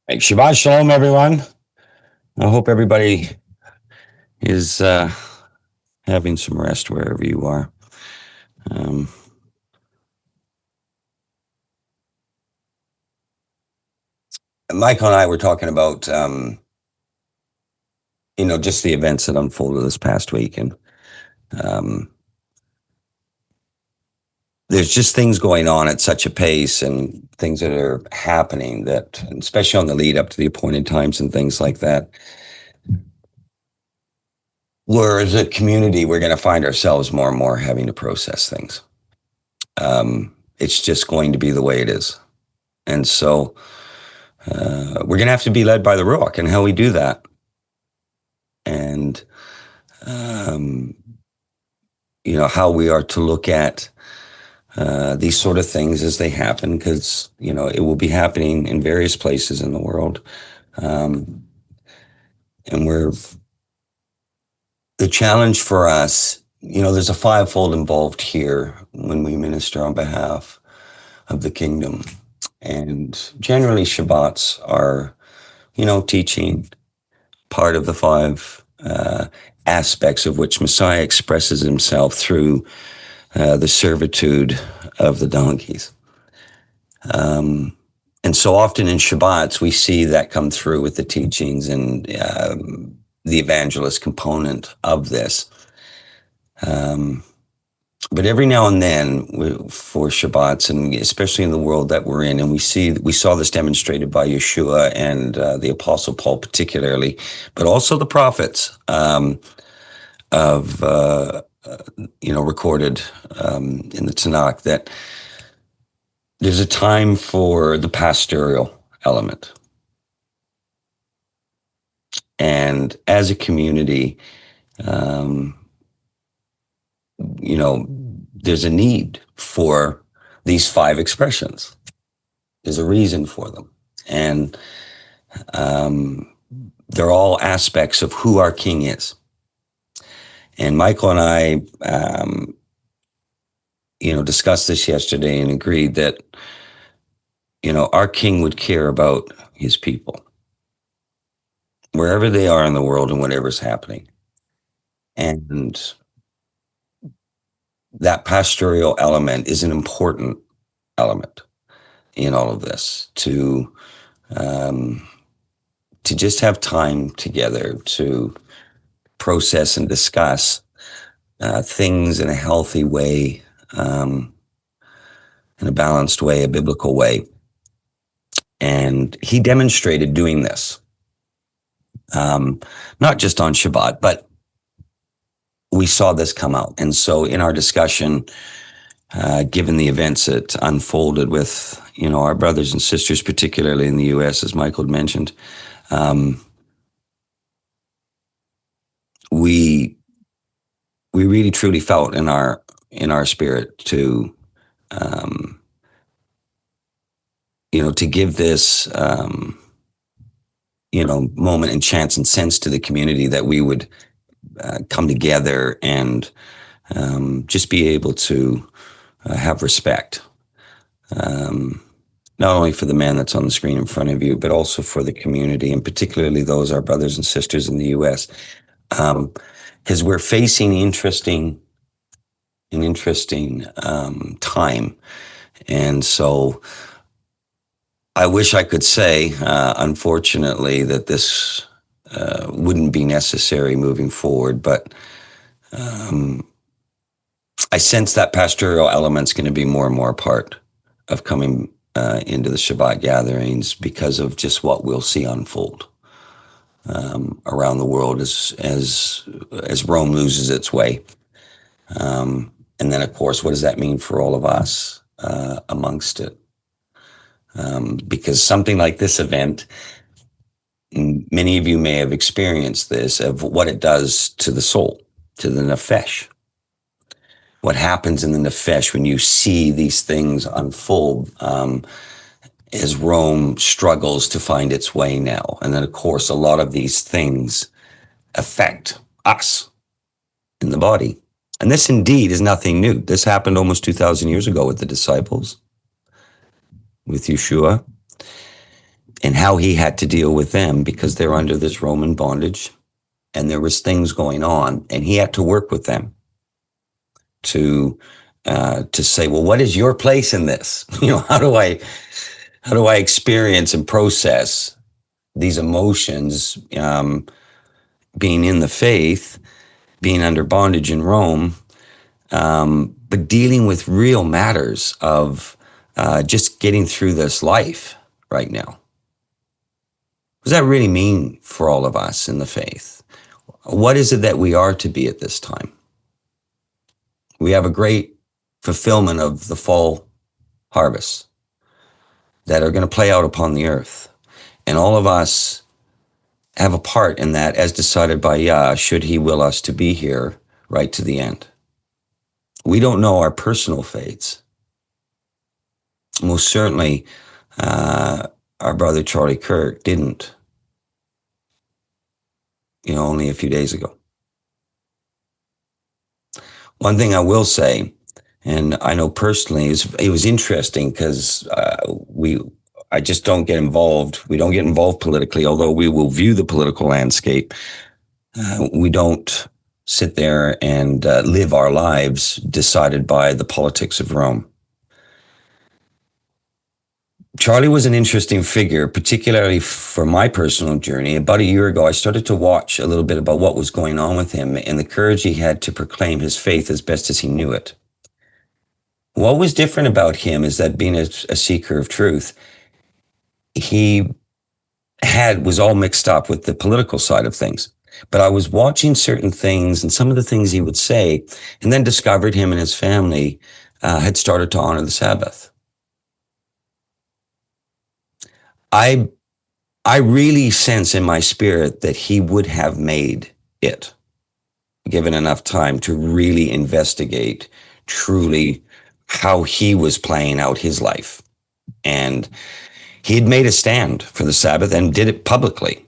Hey, Shabbat Shalom, everyone. I hope everybody is having some rest wherever you are. Michael and I were talking about, just the events that unfolded this past week. And there's just things going on at such a pace and things that are happening that, especially on the lead up to the appointed times and things like that, where as a community, we're going to find ourselves more and more having to process things. It's just going to be the way it is. And so we're going to have to be led by the Ruach, and how we do that. And, how we are to look at these sort of things as they happen, because, it will be happening in various places in the world. And the challenge for us, there's a fivefold involved here when we minister on behalf of the kingdom. And generally Shabbats are, teaching part of the five aspects of which Messiah expresses himself through the servitude of the donkeys. And so often in Shabbats, we see that come through with the teachings and the evangelist component of this. But every now and then for Shabbats, and especially in the world that we're in, and we saw this demonstrated by Yeshua and the Apostle Paul particularly, but also the prophets recorded in the Tanakh, that there's a time for the pastoral element. And as a community, there's a need for these five expressions. There's a reason for them. And they're all aspects of who our King is. And Michael and I, discussed this yesterday and agreed that, our King would care about his people, wherever they are in the world and whatever's happening. And that pastoral element is an important element in all of this, to just have time together to process and discuss things in a healthy way, in a balanced way, a biblical way. And he demonstrated doing this, not just on Shabbat, but we saw this come out. And so in our discussion, given the events that unfolded with, our brothers and sisters, particularly in the U.S., as Michael had mentioned, we really truly felt in our spirit to, to give this, moment and chance and sense to the community, that we would come together and just be able to have respect, not only for the man that's on the screen in front of you, but also for the community, and particularly those, our brothers and sisters in the U.S., because we're facing an interesting time. And so I wish I could say, unfortunately, that this wouldn't be necessary moving forward, but I sense that pastoral element's going to be more and more a part of coming into the Shabbat gatherings, because of just what we'll see unfold around the world as Rome loses its way. And then, of course, what does that mean for all of us amongst it? Because something like this event, many of you may have experienced this, of what it does to the soul, to the Nephesh. What happens in the Nephesh when you see these things unfold as Rome struggles to find its way now. And then, of course, a lot of these things affect us in the body. And this indeed is nothing new. This happened almost 2,000 years ago with the disciples, with Yeshua. and how he had to deal with them because they're under this Roman bondage, and there was things going on, and he had to work with them to say, well, what is your place in this? How do I experience and process these emotions, being in the faith, being under bondage in Rome, but dealing with real matters of just getting through this life right now. What does that really mean for all of us in the faith? What is it that we are to be at this time? We have a great fulfillment of the fall harvests that are going to play out upon the earth. And all of us have a part in that as decided by Yah, should he will us to be here right to the end. We don't know our personal fates. Most certainly, our brother Charlie Kirk didn't, only a few days ago. One thing I will say, and I know personally, it was interesting because I just don't get involved. We don't get involved politically, although we will view the political landscape. We don't sit there and live our lives decided by the politics of Rome. Charlie was an interesting figure, particularly for my personal journey. About a year ago, I started to watch a little bit about what was going on with him and the courage he had to proclaim his faith as best as he knew it. What was different about him is that being a seeker of truth, he was all mixed up with the political side of things. But I was watching certain things and some of the things he would say, and then discovered him and his family had started to honor the Sabbath. I really sense in my spirit that he would have made it, given enough time to really investigate truly how he was playing out his life. And he had made a stand for the Sabbath and did it publicly.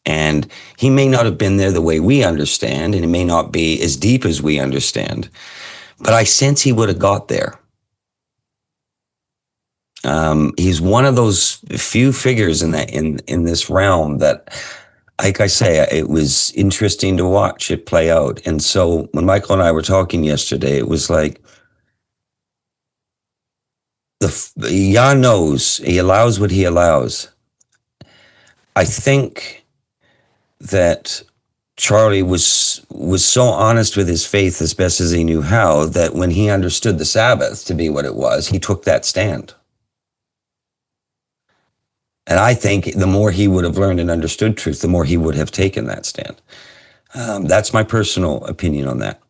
And he may not have been there the way we understand, and it may not be as deep as we understand, but I sense he would have got there. He's one of those few figures in this realm that, like I say, it was interesting to watch it play out. And so when Michael and I were talking yesterday, it was like, Yah knows, he allows what he allows. I think that Charlie was so honest with his faith as best as he knew how, that when he understood the Sabbath to be what it was, he took that stand. And I think the more he would have learned and understood truth, the more he would have taken that stand. That's my personal opinion on that.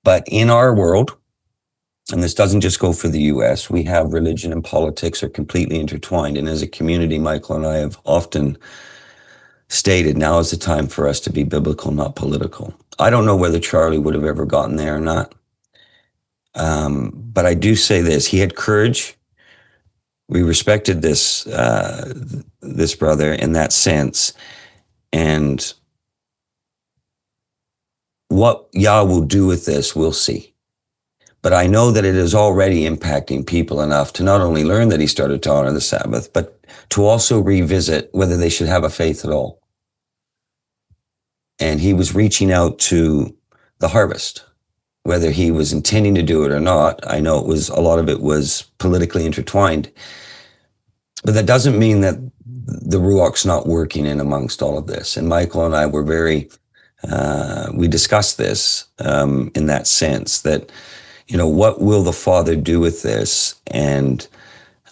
But in our world, and this doesn't just go for the US, we have religion and politics are completely intertwined. And as a community, Michael and I have often stated, now is the time for us to be biblical, not political. I don't know whether Charlie would have ever gotten there or not. But I do say this, he had courage. We respected this brother in that sense. And what Yah will do with this, we'll see. But I know that it is already impacting people enough to not only learn that he started to honor the Sabbath, but to also revisit whether they should have a faith at all. And he was reaching out to the harvest, whether he was intending to do it or not. I know a lot of it was politically intertwined, but that doesn't mean that the Ruach's not working in amongst all of this. And Michael and I were we discussed this in that sense that, what will the Father do with this? And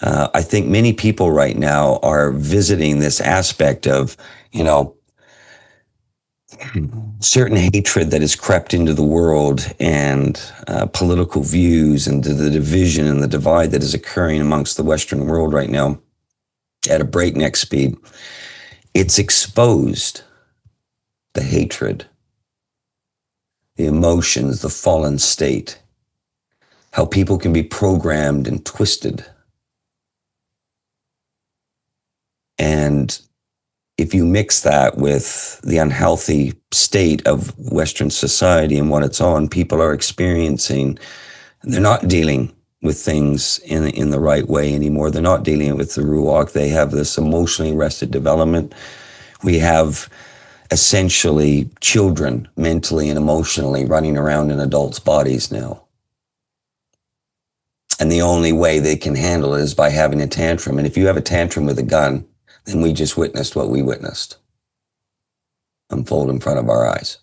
I think many people right now are visiting this aspect of, certain hatred that has crept into the world and political views and the division and the divide that is occurring amongst the Western world right now at a breakneck speed. It's exposed the hatred, the emotions, the fallen state, how people can be programmed and twisted. And if you mix that with the unhealthy state of Western society and what it's on, people are experiencing, they're not dealing with things in the right way anymore. They're not dealing with the ruach. They have this emotionally arrested development. We have essentially children mentally and emotionally running around in adults' bodies now. And the only way they can handle it is by having a tantrum. And if you have a tantrum with a gun, then we just witnessed what we witnessed unfold in front of our eyes.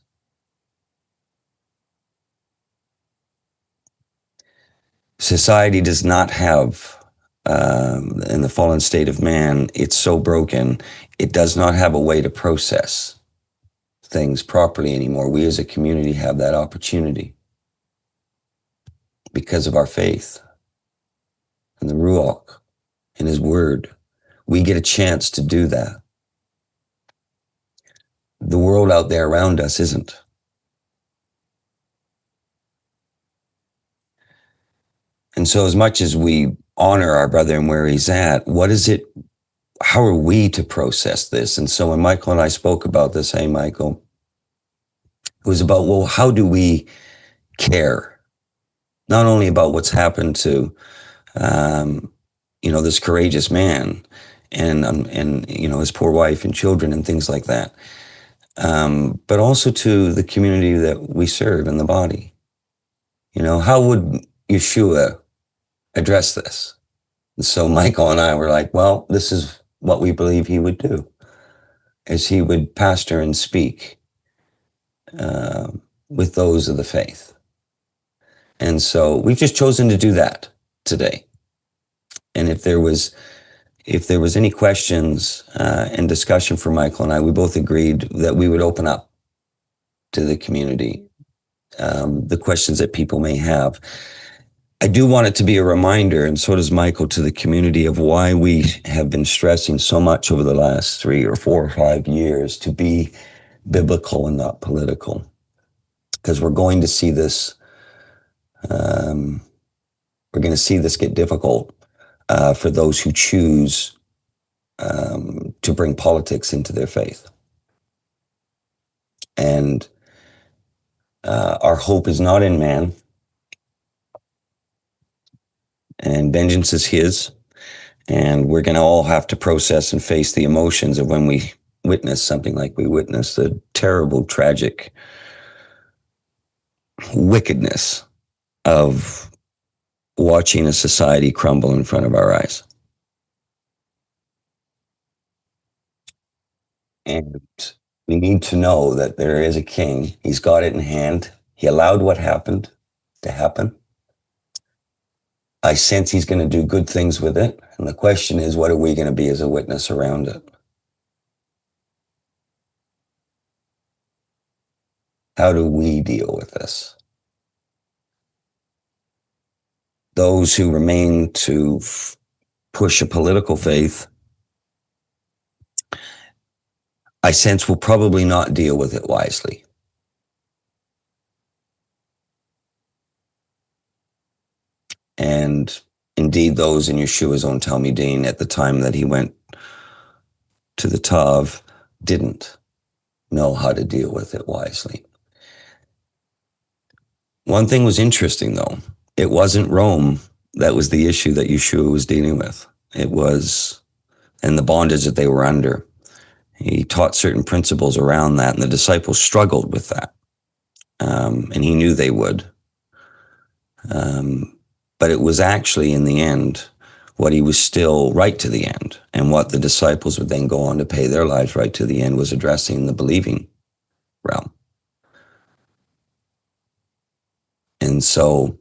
Society does not have, in the fallen state of man, it's so broken, it does not have a way to process things properly anymore. We as a community have that opportunity because of our faith and the Ruach and His Word. We get a chance to do that. The world out there around us isn't. And so as much as we honor our brother and where he's at, how are we to process this? And so when Michael and I spoke about this, hey, Michael, it was about, well, how do we care? Not only about what's happened to, this courageous man and his poor wife and children and things like that, but also to the community that we serve in the body. How would Yeshua address this? And so Michael and I were like, well, this is what we believe he would do, as he would pastor and speak with those of the faith. And so we've just chosen to do that today. And if there was any questions and discussion for Michael and I, we both agreed that we would open up to the community the questions that people may have. I do want it to be a reminder, and so does Michael, to the community of why we have been stressing so much over the last 3 or 4 or 5 years to be biblical and not political. Because we're going to see this, get difficult for those who choose to bring politics into their faith. And our hope is not in man, and vengeance is his. And we're going to all have to process and face the emotions of when we witness something like we witnessed, the terrible, tragic wickedness of watching a society crumble in front of our eyes. And we need to know that there is a king. He's got it in hand. He allowed what happened to happen. I sense he's going to do good things with it. And the question is, what are we going to be as a witness around it? How do we deal with this? Those who remain to push a political faith, I sense will probably not deal with it wisely. And indeed, those in Yeshua's own Talmudim at the time that he went to the Tav didn't know how to deal with it wisely. One thing was interesting, though. It wasn't Rome that was the issue that Yeshua was dealing with. It was, and the bondage that they were under. He taught certain principles around that, and the disciples struggled with that. And he knew they would. But it was actually, in the end, what he was still right to the end. And what the disciples would then go on to pay their lives right to the end was addressing the believing realm. And so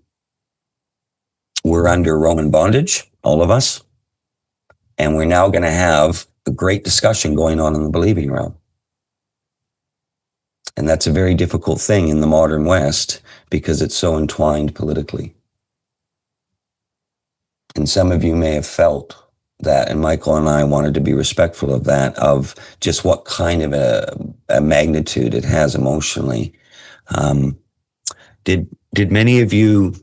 we're under Roman bondage, all of us. And we're now going to have a great discussion going on in the believing realm. And that's a very difficult thing in the modern West because it's so entwined politically. And some of you may have felt that, and Michael and I wanted to be respectful of that, of just what kind of a magnitude it has emotionally. Did many of you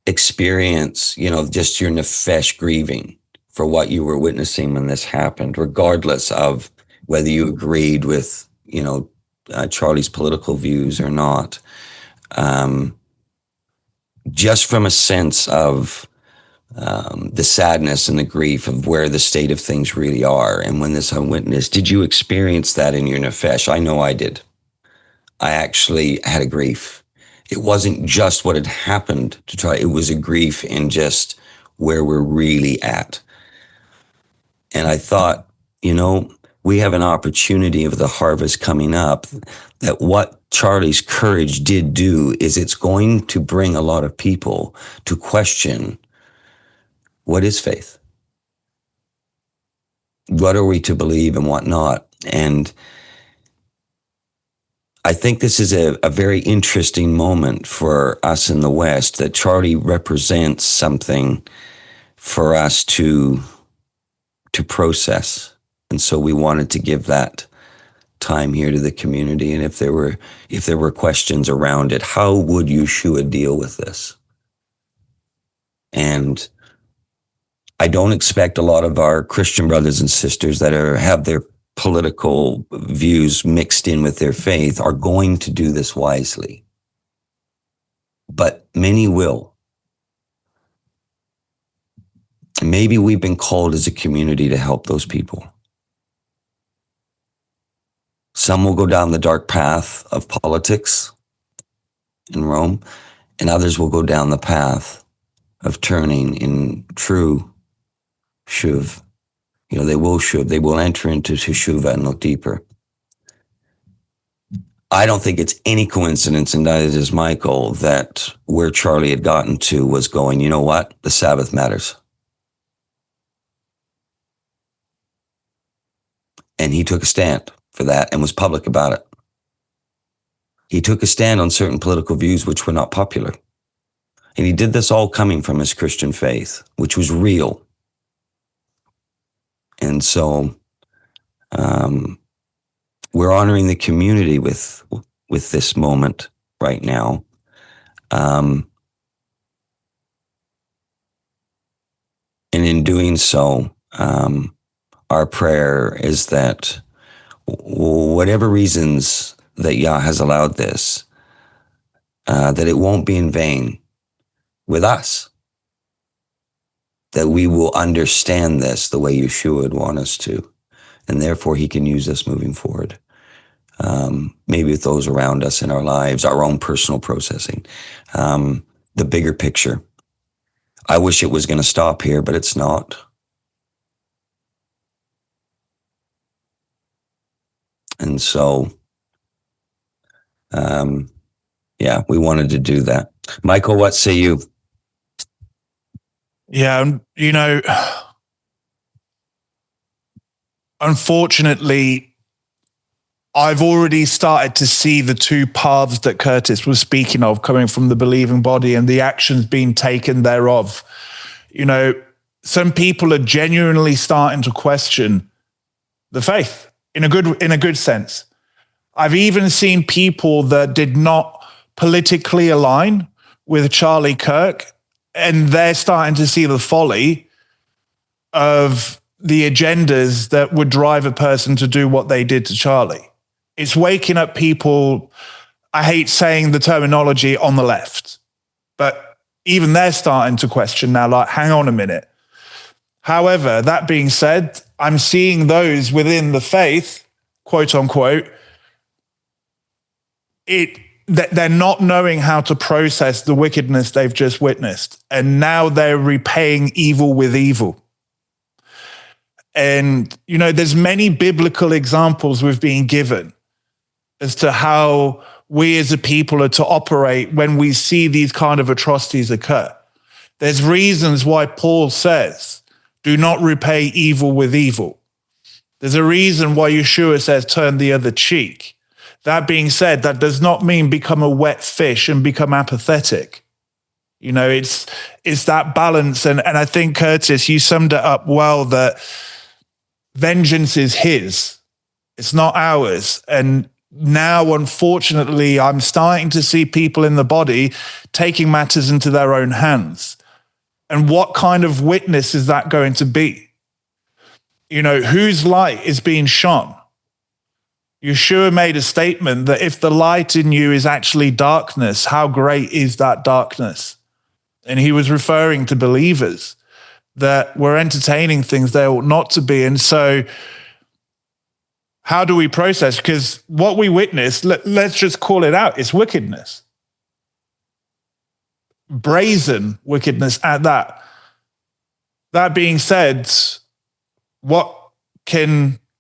experience, just your Nephesh grieving for what you were witnessing when this happened, regardless of whether you agreed with, Charlie's political views or not? just from a sense of the sadness and the grief of where the state of things really are. And when this unwitnessed, did you experience that in your Nephesh? I know I did. I actually had a grief. It wasn't just what had happened to try, it was a grief in just where we're really at. And I thought, we have an opportunity of the harvest coming up, that what Charlie's courage did do is it's going to bring a lot of people to question, what is faith? What are we to believe and what not? And I think this is a very interesting moment for us in the West, that Charlie represents something for us to process. And so we wanted to give that time here to the community. And if there were questions around it, how would Yeshua deal with this? And I don't expect a lot of our Christian brothers and sisters that have their political views mixed in with their faith are going to do this wisely. But many will. Maybe we've been called as a community to help those people. Some will go down the dark path of politics in Rome, and others will go down the path of turning in true shuv. They will shuv. They will enter into teshuva and look deeper. I don't think it's any coincidence, and neither does Michael, that where Charlie had gotten to was going, you know what? The Sabbath matters. And he took a stand for that and was public about it. He took a stand on certain political views which were not popular. And he did this all coming from his Christian faith, which was real. And so we're honoring the community with this moment right now. And in doing so, our prayer is that whatever reasons that Yah has allowed this, that it won't be in vain with us, that we will understand this the way Yeshua would want us to, and therefore he can use us moving forward. Maybe with those around us in our lives, our own personal processing, the bigger picture. I wish it was going to stop here, but it's not. And so, we wanted to do that. Michael, what say you? Yeah, unfortunately, I've already started to see the two paths that Curtis was speaking of coming from the believing body and the actions being taken thereof. Some people are genuinely starting to question the faith in a good sense. I've even seen people that did not politically align with Charlie Kirk, and they're starting to see the folly of the agendas that would drive a person to do what they did to Charlie. It's waking up people, I hate saying the terminology, on the left, but even they're starting to question now, like, hang on a minute. However, that being said, I'm seeing those within the faith, quote unquote, they're not knowing how to process the wickedness they've just witnessed. And now they're repaying evil with evil. And, there's many biblical examples we've been given as to how we as a people are to operate when we see these kind of atrocities occur. There's reasons why Paul says, do not repay evil with evil. There's a reason why Yeshua says, turn the other cheek. That being said, that does not mean become a wet fish and become apathetic. It's that balance. And I think, Curtis, you summed it up well, that vengeance is his. It's not ours. And now, unfortunately, I'm starting to see people in the body taking matters into their own hands. And what kind of witness is that going to be? Whose light is being shone? Yeshua made a statement that if the light in you is actually darkness, how great is that darkness? And he was referring to believers that were entertaining things they ought not to be. And so how do we process? Because what we witness, let's just call it out, it's wickedness. Brazen wickedness at that. That being said, what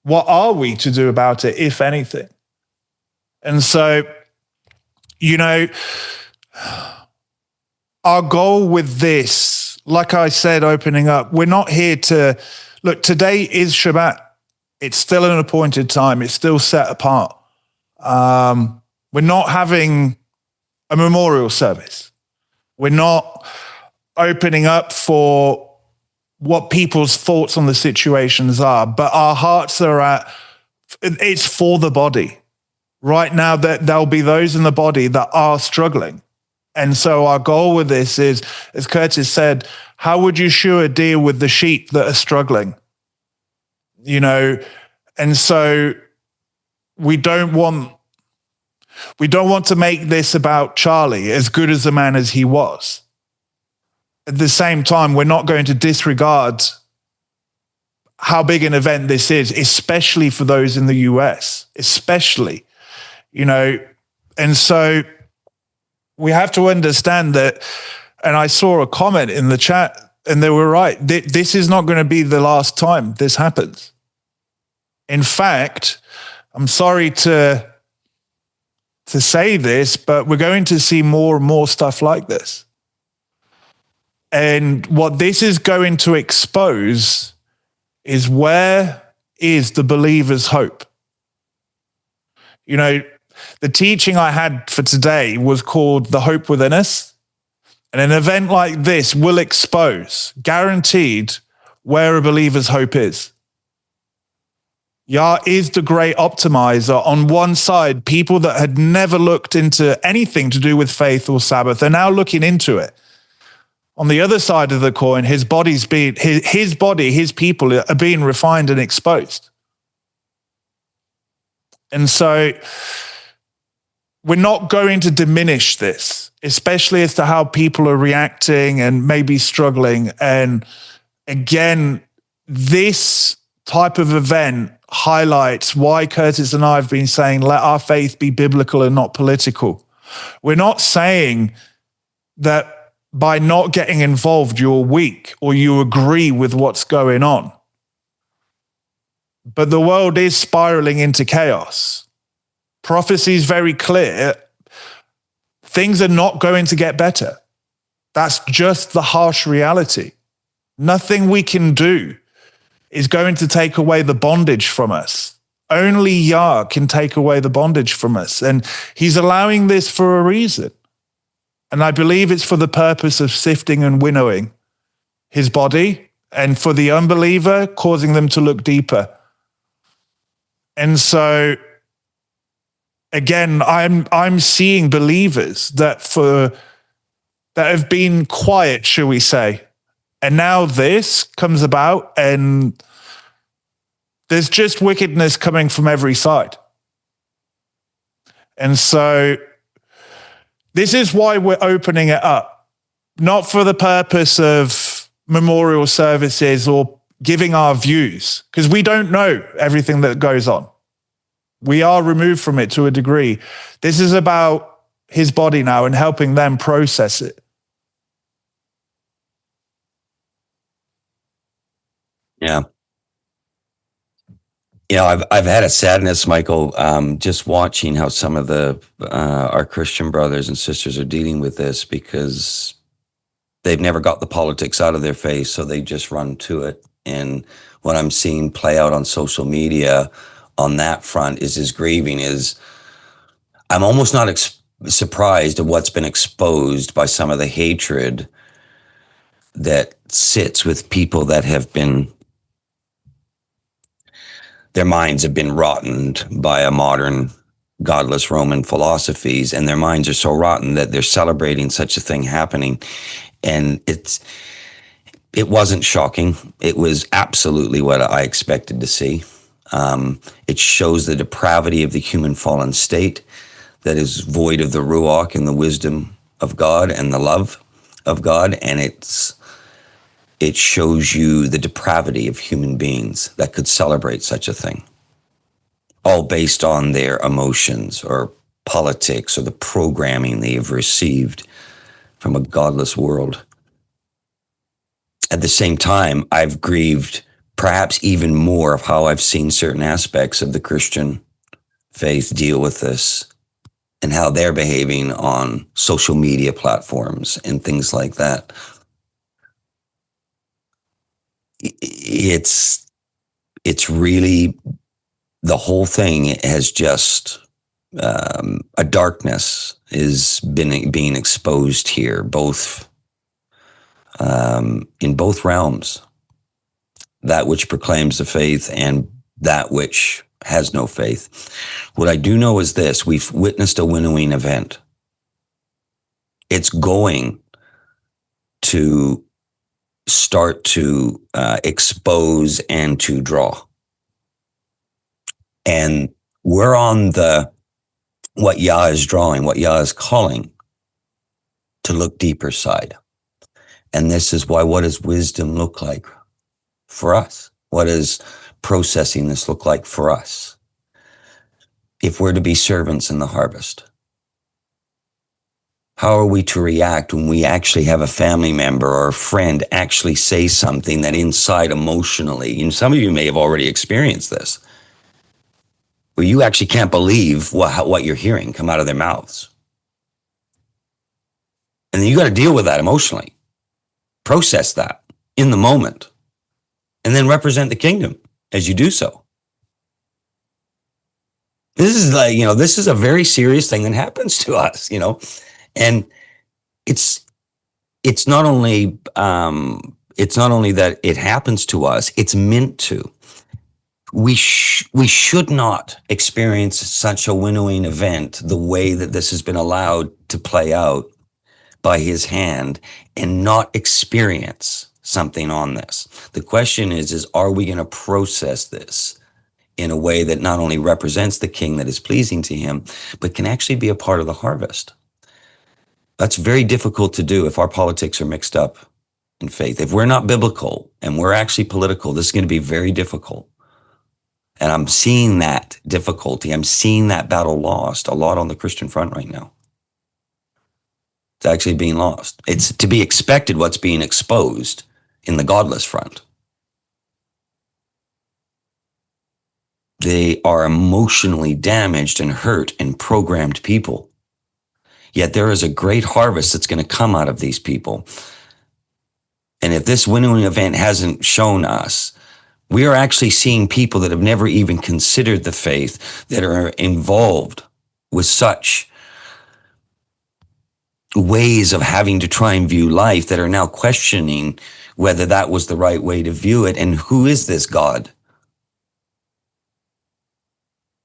are we to do about it, if anything? And so, our goal with this, like I said, opening up, we're not here to look, today is Shabbat. It's still an appointed time. It's still set apart. We're not having a memorial service. We're not opening up for what people's thoughts on the situations are, but our hearts are it's for the body. Right now, that there'll be those in the body that are struggling. And so our goal with this is, as Curtis said, how would Yeshua deal with the sheep that are struggling? And so we don't want to make this about Charlie, as good as a man as he was. At the same time, we're not going to disregard how big an event this is, especially for those in the US, especially, and so we have to understand that. And I saw a comment in the chat and they were right. This is not going to be the last time this happens. In fact, I'm sorry to say this, but we're going to see more and more stuff like this. And what this is going to expose is, where is the believer's hope? The teaching I had for today was called The Hope Within Us. And an event like this will expose, guaranteed, where a believer's hope is. Yah is the great optimizer. On one side, people that had never looked into anything to do with faith or Sabbath are now looking into it. On the other side of the coin, his people are being refined and exposed. And so we're not going to diminish this, especially as to how people are reacting and maybe struggling. And again, this type of event highlights why Curtis and I have been saying, let our faith be biblical and not political. We're not saying that by not getting involved, you're weak or you agree with what's going on. But the world is spiraling into chaos. Prophecy is very clear. Things are not going to get better. That's just the harsh reality. Nothing we can do is going to take away the bondage from us. Only Yah can take away the bondage from us. And he's allowing this for a reason. And I believe it's for the purpose of sifting and winnowing his body, and for the unbeliever, causing them to look deeper. And so, again, I'm seeing believers that have been quiet, shall we say, and now this comes about, and there's just wickedness coming from every side. And so this is why we're opening it up, not for the purpose of memorial services or giving our views, because we don't know everything that goes on. We are removed from it to a degree. This is about his body now and helping them process it. Yeah. I've had a sadness, Michael, just watching how some of our Christian brothers and sisters are dealing with this, because they've never got the politics out of their face, so they just run to it. And what I'm seeing play out on social media on that front is grieving. I'm almost not surprised at what's been exposed by some of the hatred that sits with people that have been, their minds have been rotted by a modern godless Roman philosophies, and their minds are so rotten that they're celebrating such a thing happening. And it wasn't shocking. It was absolutely what I expected to see. It shows the depravity of the human fallen state that is void of the Ruach and the wisdom of God and the love. of God, and it shows you the depravity of human beings that could celebrate such a thing, all based on their emotions or politics or the programming they have received from a godless world. At the same time, I've grieved perhaps even more of how I've seen certain aspects of the Christian faith deal with this and how they're behaving on social media platforms and things like that. It's really, the whole thing has just, a darkness is being exposed here, both in both realms, that which proclaims the faith and that which has no faith. What I do know is this: we've witnessed a winnowing event. It's going to start to expose and to draw. And we're on what Yah is drawing, what Yah is calling to look deeper side. And this is why, what does wisdom look like for us? What does processing this look like for us? If we're to be servants in the harvest, how are we to react when we actually have a family member or a friend actually say something that inside emotionally, and some of you may have already experienced this, where you actually can't believe what you're hearing come out of their mouths. And then you got to deal with that emotionally, process that in the moment, and then represent the kingdom as you do so. This is like, this is a very serious thing that happens to us, and it's not only that it happens to us, it's meant to. We should not experience such a winnowing event the way that this has been allowed to play out by his hand and not experience something on this. The question is are we going to process this in a way that not only represents the king that is pleasing to him, but can actually be a part of the harvest? That's very difficult to do if our politics are mixed up in faith. If we're not biblical and we're actually political, this is going to be very difficult. And I'm seeing that difficulty. I'm seeing that battle lost a lot on the Christian front right now. It's actually being lost. It's to be expected what's being exposed in the godless front. They are emotionally damaged and hurt and programmed people. Yet there is a great harvest that's going to come out of these people. And if this winnowing event hasn't shown us, we are actually seeing people that have never even considered the faith that are involved with such ways of having to try and view life that are now questioning whether that was the right way to view it. And who is this God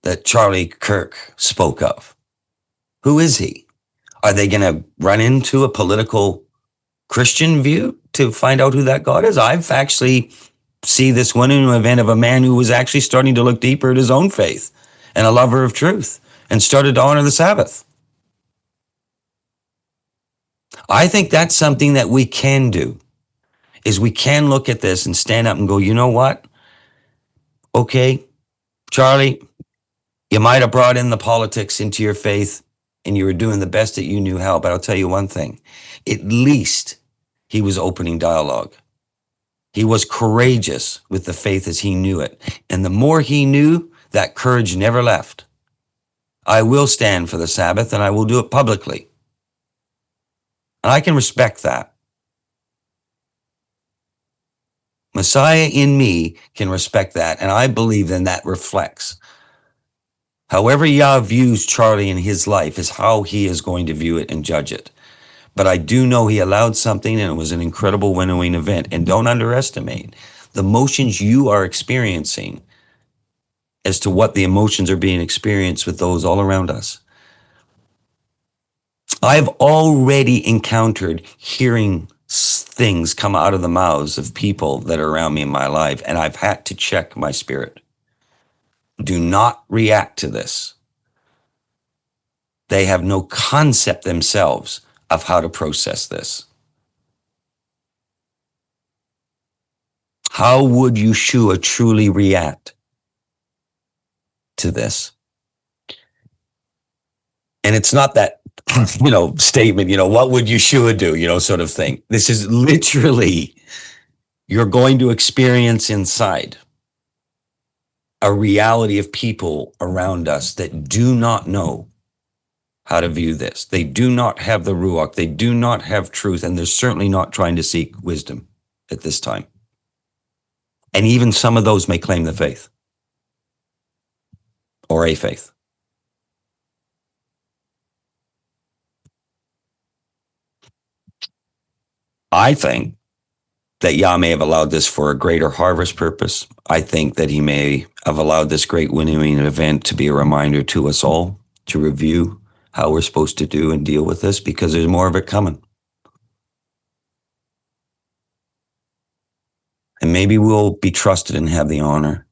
that Charlie Kirk spoke of? Who is he? Are they going to run into a political Christian view to find out who that God is? I've actually see this one event of a man who was actually starting to look deeper at his own faith and a lover of truth and started to honor the Sabbath. I think that's something that we can do, is we can look at this and stand up and go, you know what? Okay, Charlie, you might have brought in the politics into your faith and you were doing the best that you knew how, but I'll tell you one thing, at least he was opening dialogue. He was courageous with the faith as he knew it. And the more he knew, that courage never left. I will stand for the Sabbath and I will do it publicly. And I can respect that. Messiah in me can respect that. And I believe then that reflects. However Yah views Charlie in his life is how he is going to view it and judge it. But I do know he allowed something and it was an incredible winnowing event. And don't underestimate the emotions you are experiencing as to what the emotions are being experienced with those all around us. I've already encountered hearing things come out of the mouths of people that are around me in my life, and I've had to check my spirit. Do not react to this. They have no concept themselves of how to process this. How would Yeshua truly react to this? And it's not that, statement, what would Yeshua do, sort of thing. This is literally, you're going to experience inside a reality of people around us that do not know how to view this. They do not have the Ruach. They do not have truth. And they're certainly not trying to seek wisdom at this time. And even some of those may claim the faith or a faith. I think that Yah may have allowed this for a greater harvest purpose. I think that he may have allowed this great winnowing event to be a reminder to us all to review how we're supposed to do and deal with this, because there's more of it coming. And maybe we'll be trusted and have the honor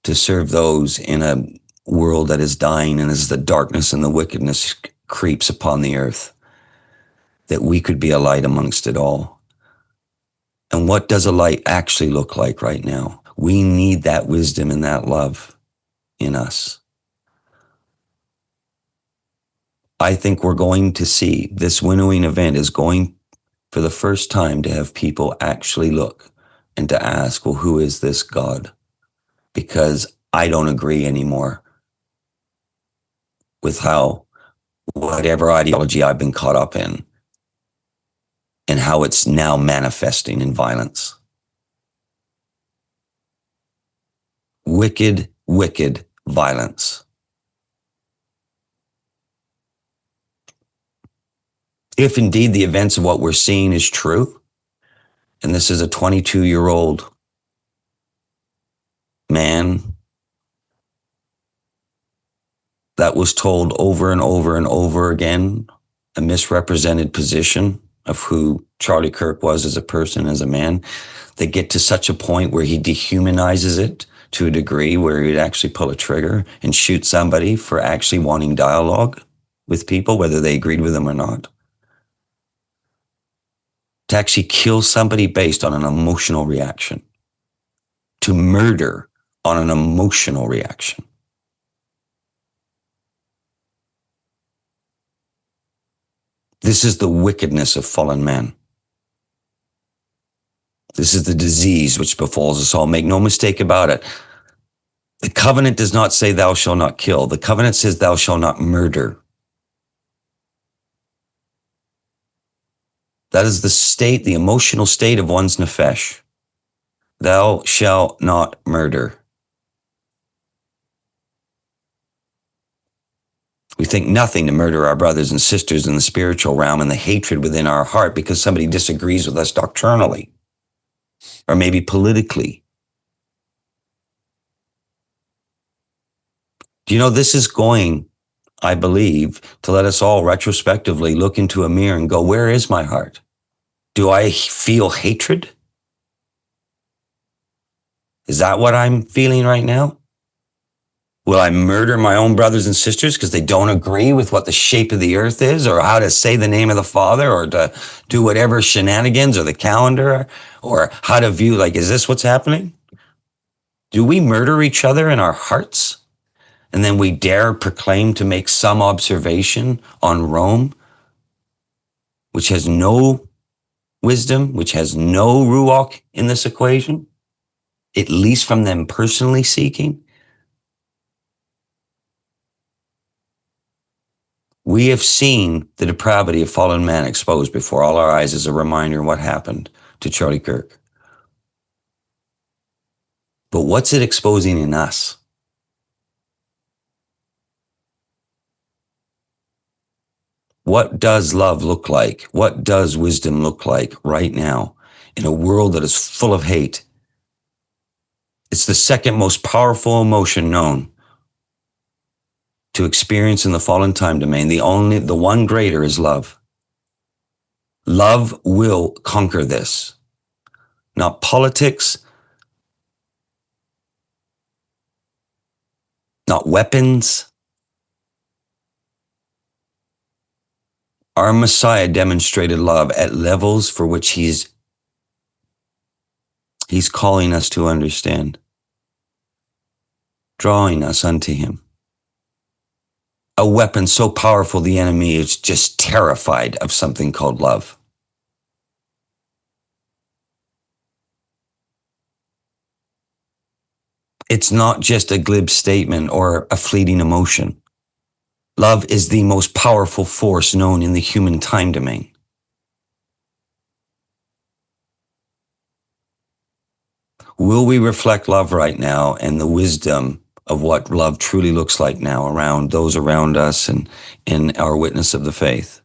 to serve those in a world that is dying, and as the darkness and the wickedness creeps upon the earth, that we could be a light amongst it all. And what does a light actually look like right now? We need that wisdom and that love in us. I think we're going to see this winnowing event is going for the first time to have people actually look and to ask, well, who is this God? Because I don't agree anymore with whatever ideology I've been caught up in and how it's now manifesting in violence. Wicked, wicked violence. If indeed the events of what we're seeing is true, and this is a 22-year-old man that was told over and over and over again a misrepresented position of who Charlie Kirk was as a person, as a man, they get to such a point where he dehumanizes it to a degree where he'd actually pull a trigger and shoot somebody for actually wanting dialogue with people, whether they agreed with him or not. To actually kill somebody based on an emotional reaction. To murder on an emotional reaction. This is the wickedness of fallen man. This is the disease which befalls us all. Make no mistake about it. The covenant does not say thou shalt not kill. The covenant says thou shalt not murder. That is the state, the emotional state of one's Nephesh. Thou shalt not murder. We think nothing to murder our brothers and sisters in the spiritual realm and the hatred within our heart because somebody disagrees with us doctrinally or maybe politically. Do you know this is going, I believe, to let us all retrospectively look into a mirror and go, where is my heart? Do I feel hatred? Is that what I'm feeling right now? Will I murder my own brothers and sisters because they don't agree with what the shape of the earth is or how to say the name of the Father or to do whatever shenanigans or the calendar or how to view, like, is this what's happening? Do we murder each other in our hearts? And then we dare proclaim to make some observation on Rome, which has no wisdom, which has no Ruach in this equation, at least from them personally seeking? We have seen the depravity of fallen man exposed before all our eyes as a reminder of what happened to Charlie Kirk. But what's it exposing in us? What does love look like? What does wisdom look like right now in a world that is full of hate? It's the second most powerful emotion known to experience in the fallen time domain. The one greater is love. Love will conquer this. Not politics, not weapons. Our Messiah demonstrated love at levels for which his He's calling us to understand, drawing us unto him. A weapon so powerful the enemy is just terrified of something called love. It's not just a glib statement or a fleeting emotion. Love is the most powerful force known in the human time domain. Will we reflect love right now and the wisdom of what love truly looks like now around those around us and in our witness of the faith?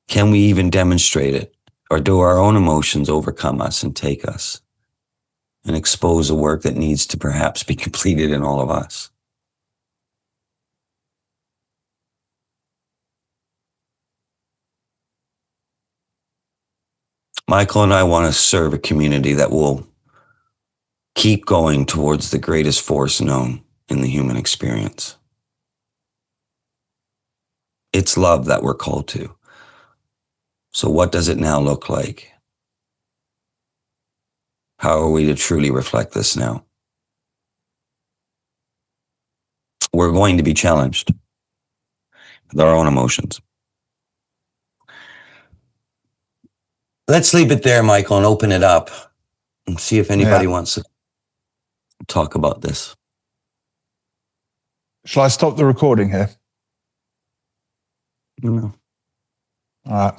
Can we even demonstrate it? Or do our own emotions overcome us and take us and expose the work that needs to perhaps be completed in all of us? Michael and I want to serve a community that will keep going towards the greatest force known in the human experience. It's love that we're called to. So what does it now look like? How are we to truly reflect this now? We're going to be challenged with our own emotions. Let's leave it there, Michael, and open it up and see if anybody wants to talk about this. Shall I stop the recording here? No. All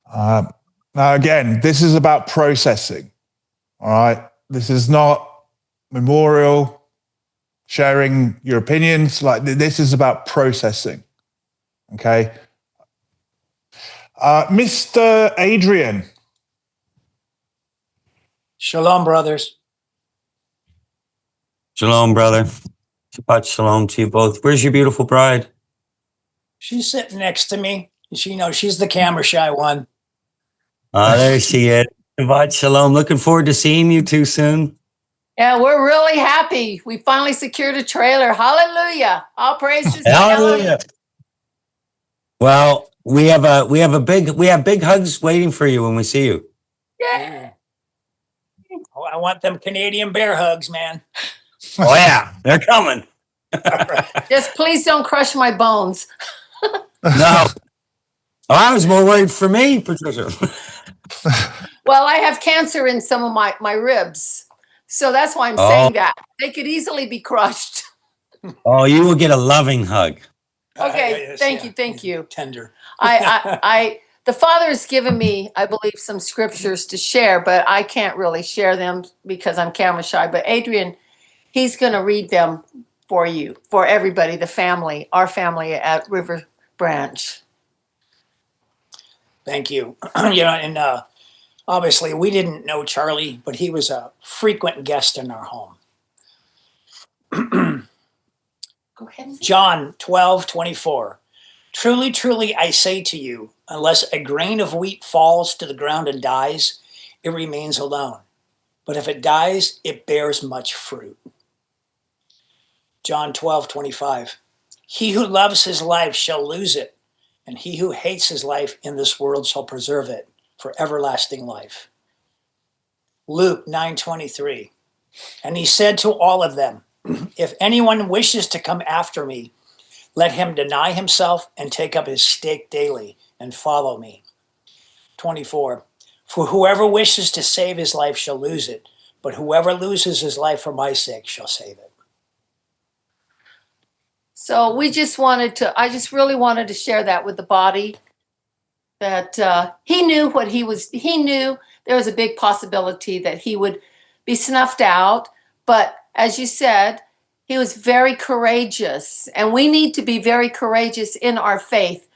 right. Now, again, this is about processing. All right. This is not memorial, sharing your opinions. Like, this is about processing. Okay. Mr. Adrian. Shalom, brothers. Shalom, brother. Shabbat shalom to you both. Where's your beautiful bride? She's sitting next to me. She's the camera shy one. There she is. Shabbat shalom. Looking forward to seeing you two soon. Yeah, we're really happy. We finally secured a trailer. Hallelujah. All praises to Hallelujah. Well, we have big hugs waiting for you when we see you. Yeah. Oh, I want them Canadian bear hugs, man. Oh yeah, they're coming. Just please don't crush my bones. No. Oh, I was more worried for me, Patricia. Well, I have cancer in some of my ribs. So that's why I'm saying that. They could easily be crushed. Oh, you will get a loving hug. Okay, Yes, thank you. Tender. The Father has given me, I believe, some scriptures to share, but I can't really share them because I'm camera shy. But Adrian, he's going to read them for you, for everybody, the family, our family at River Branch. Thank you. And obviously we didn't know Charlie, but he was a frequent guest in our home. Go ahead. John 12:24. Truly, truly, I say to you, unless a grain of wheat falls to the ground and dies, it remains alone. But if it dies, it bears much fruit. John 12:25. He who loves his life shall lose it, and he who hates his life in this world shall preserve it for everlasting life. Luke 9:23. And he said to all of them, if anyone wishes to come after me, let him deny himself and take up his stake daily and follow me. 24. For whoever wishes to save his life shall lose it, but whoever loses his life for my sake shall save it. So I just really wanted to share that with the body, that he knew he knew there was a big possibility that he would be snuffed out. But as you said, he was very courageous, and we need to be very courageous in our faith,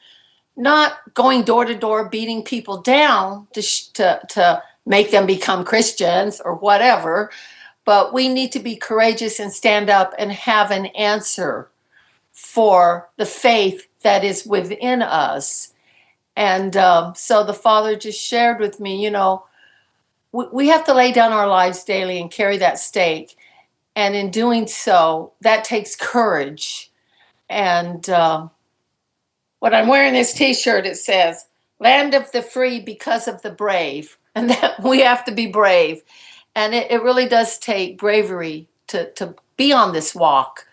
not going door to door, beating people down to make them become Christians or whatever. But we need to be courageous and stand up and have an answer for the faith that is within us. And so the Father just shared with me, we have to lay down our lives daily and carry that stake. And in doing so, that takes courage. And when I'm wearing this T-shirt, it says, Land of the free because of the brave. and that we have to be brave. And it really does take bravery to be on this walk.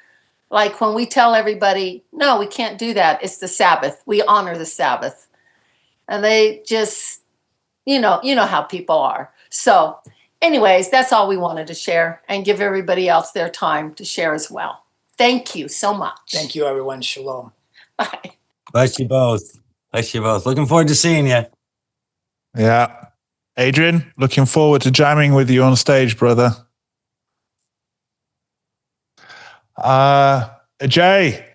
Like when we tell everybody, no, we can't do that. It's the Sabbath. We honor the Sabbath. And they just, you know how people are. So anyways, that's all we wanted to share, and give everybody else their time to share as well. Thank you so much. Thank you, everyone. Shalom. Bye. Bless you both. Bless you both. Looking forward to seeing you. Yeah. Adrian, looking forward to jamming with you on stage, brother. Jay.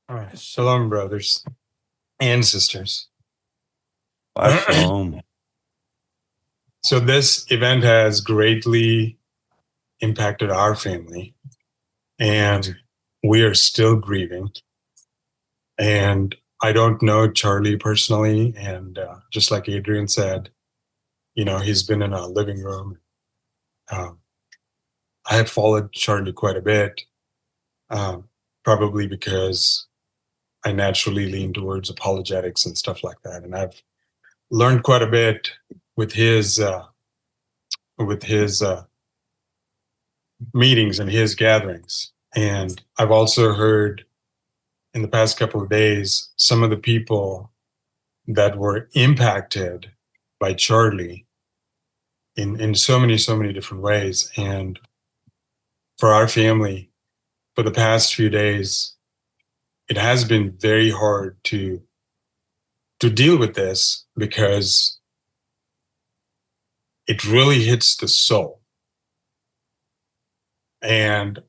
All right. Shalom, brothers and sisters. Shalom. So this event has greatly impacted our family, and we are still grieving. And I don't know Charlie personally, and just like Adrian said, he's been in our living room. I have followed Charlie quite a bit, probably because I naturally lean towards apologetics and stuff like that, and I've learned quite a bit with his meetings and his gatherings. And I've also heard in the past couple of days some of the people that were impacted by Charlie in so many different ways. And for our family, for the past few days, it has been very hard to deal with this, because it really hits the soul. And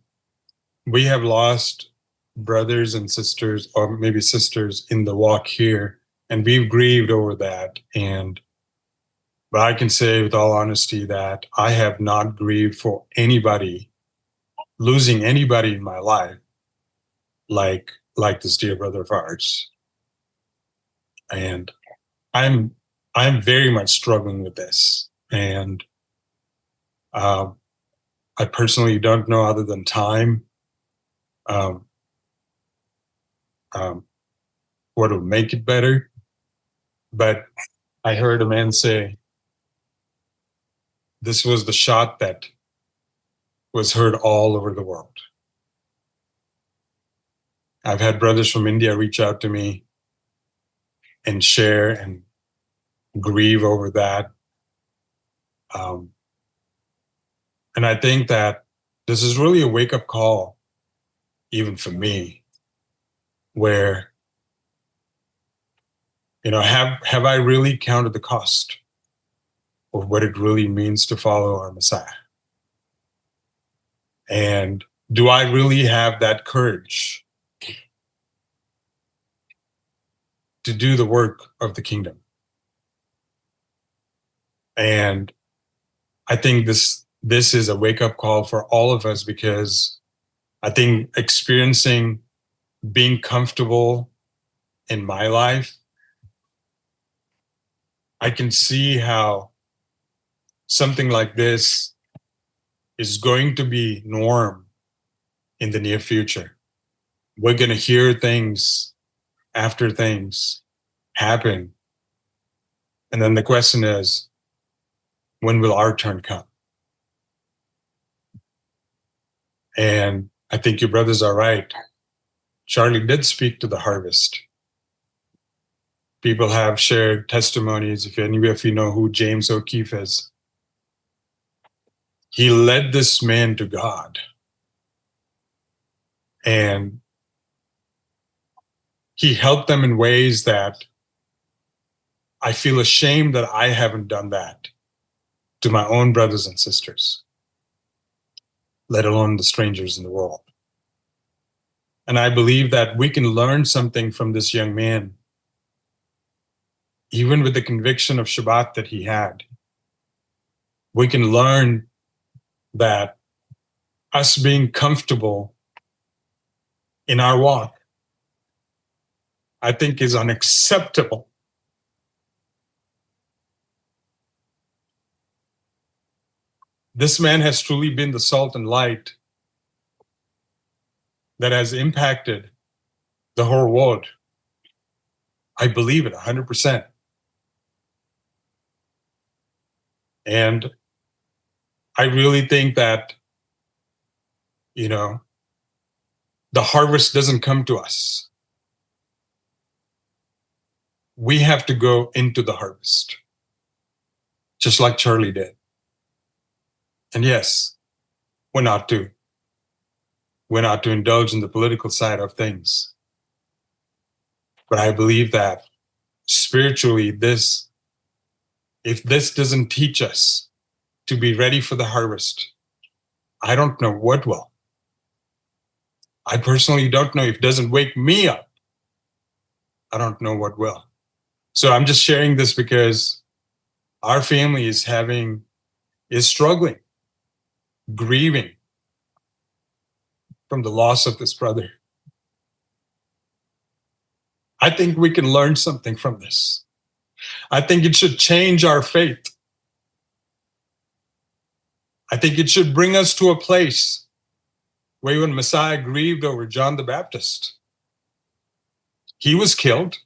we have lost brothers and sisters, or maybe sisters, in the walk here, and we've grieved over that. But I can say with all honesty that I have not grieved for anybody, losing anybody in my life, like this dear brother of ours. And I'm very much struggling with this. And I personally don't know, other than time, what will make it better. But I heard a man say, this was the shot that was heard all over the world. I've had brothers from India reach out to me and share and grieve over that. And I think that this is really a wake-up call, even for me, where, have I really counted the cost of what it really means to follow our Messiah? And do I really have that courage to do the work of the kingdom? And I think this is a wake-up call for all of us, because I think experiencing being comfortable in my life, I can see how something like this is going to be norm in the near future. We're going to hear things after things happen. And then the question is, when will our turn come? And I think your brothers are right. Charlie did speak to the harvest. People have shared testimonies. If any of you know who James O'Keefe is, he led this man to God. And he helped them in ways that I feel ashamed that I haven't done that to my own brothers and sisters, let alone the strangers in the world. And I believe that we can learn something from this young man, even with the conviction of Shabbat that he had. We can learn that us being comfortable in our walk, I think, is unacceptable. This man has truly been the salt and light that has impacted the whole world. I believe it 100%. And I really think that, the harvest doesn't come to us. We have to go into the harvest, just like Charlie did. And yes, we're not to indulge in the political side of things. But I believe that spiritually, if this doesn't teach us to be ready for the harvest, I don't know what will. I personally don't know. If it doesn't wake me up, I don't know what will. So I'm just sharing this because our family is struggling, grieving from the loss of this brother. I think we can learn something from this. I think it should change our faith. I think it should bring us to a place where when Messiah grieved over John the Baptist, he was killed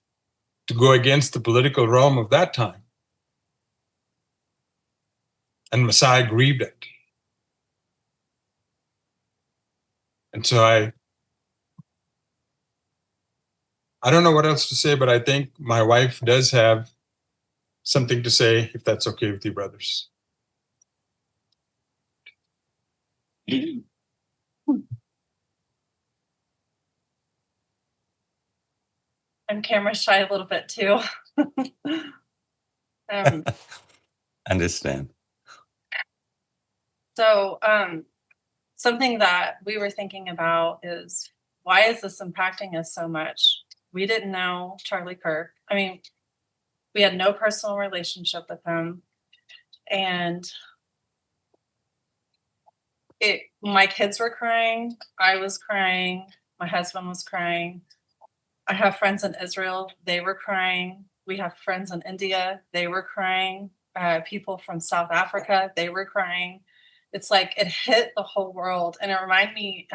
to go against the political realm of that time. And Messiah grieved it. And so I don't know what else to say, but I think my wife does have something to say, if that's okay with you, brothers. I'm camera shy a little bit too. Understand. So something that we were thinking about is, why is this impacting us so much? We didn't know Charlie Kirk. I mean, we had no personal relationship with him. And my kids were crying. I was crying. My husband was crying. I have friends in Israel. They were crying. We have friends in India. They were crying. People from South Africa, they were crying. It's like it hit the whole world. And it reminded me,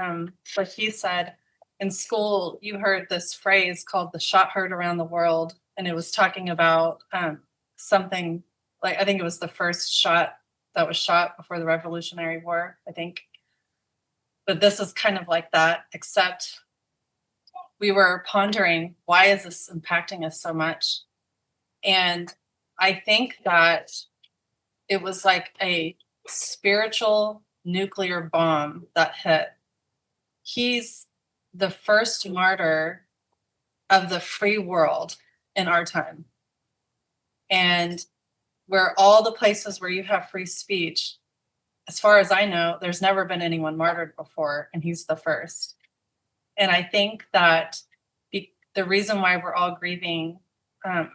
like he said, in school, you heard this phrase called the shot heard around the world. And it was talking about something like, I think it was the first shot that was shot before the Revolutionary War, I think. But this is kind of like that, except we were pondering, why is this impacting us so much? And I think that it was like a spiritual nuclear bomb that hit. He's the first martyr of the free world in our time. And where all the places where you have free speech, as far as I know, there's never been anyone martyred before, and he's the first. And I think that the reason why we're all grieving and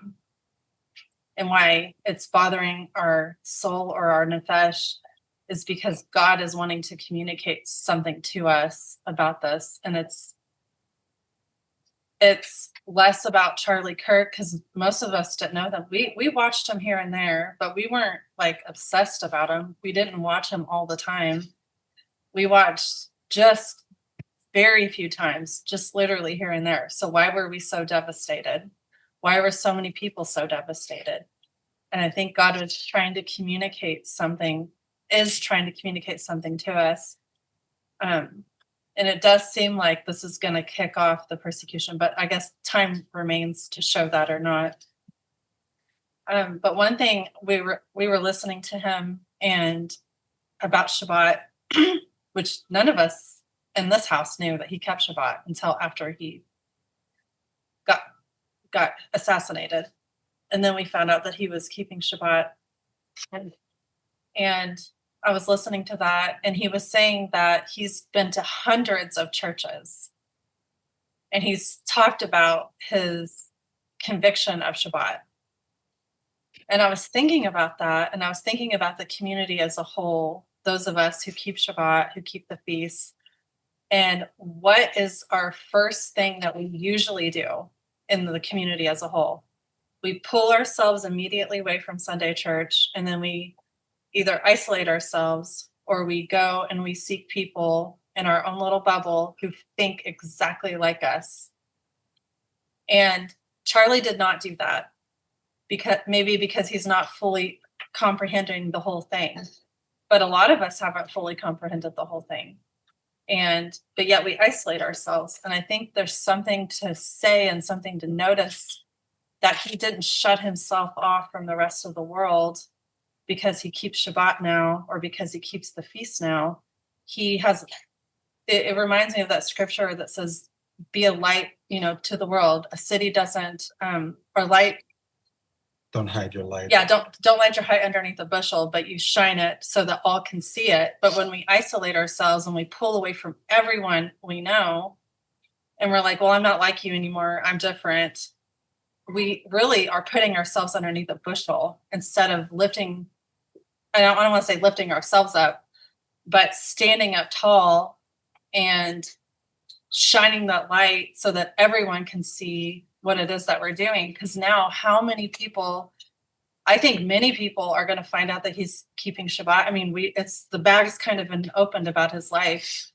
why it's bothering our soul or our Nephesh is because God is wanting to communicate something to us about this. And it's less about Charlie Kirk, because most of us didn't know them. We watched him here and there, but we weren't like obsessed about him. We didn't watch him all the time. We watched just very few times, just literally here and there. So why were we so devastated? Why were so many people so devastated? And I think God was trying to communicate something to us. And it does seem like this is going to kick off the persecution, but I guess time remains to show that or not. But one thing, we were listening to him and about Shabbat, which none of us in this house knew that he kept Shabbat until after he got assassinated. And then we found out that he was keeping Shabbat. And I was listening to that, and he was saying that he's been to hundreds of churches. And he's talked about his conviction of Shabbat. And I was thinking about that, and I was thinking about the community as a whole, those of us who keep Shabbat, who keep the feasts. And what is our first thing that we usually do in the community as a whole? We pull ourselves immediately away from Sunday church, and then we either isolate ourselves or we go and we seek people in our own little bubble who think exactly like us. And Charlie did not do that, because he's not fully comprehending the whole thing. But a lot of us haven't fully comprehended the whole thing. But yet we isolate ourselves. And I think there's something to say and something to notice, that he didn't shut himself off from the rest of the world because he keeps Shabbat now, or because he keeps the feast now. It reminds me of that scripture that says, be a light, to the world. A city doesn't, or light. Don't hide your light. Yeah, don't light your light underneath a bushel, but you shine it so that all can see it. But when we isolate ourselves and we pull away from everyone we know, and we're like, well, I'm not like you anymore, I'm different, we really are putting ourselves underneath a bushel instead of lifting. I don't want to say lifting ourselves up, but standing up tall and shining that light so that everyone can see what it is that we're doing. Because now, how many people, I think many people are going to find out that he's keeping Shabbat. I mean, the bag's kind of been opened about his life,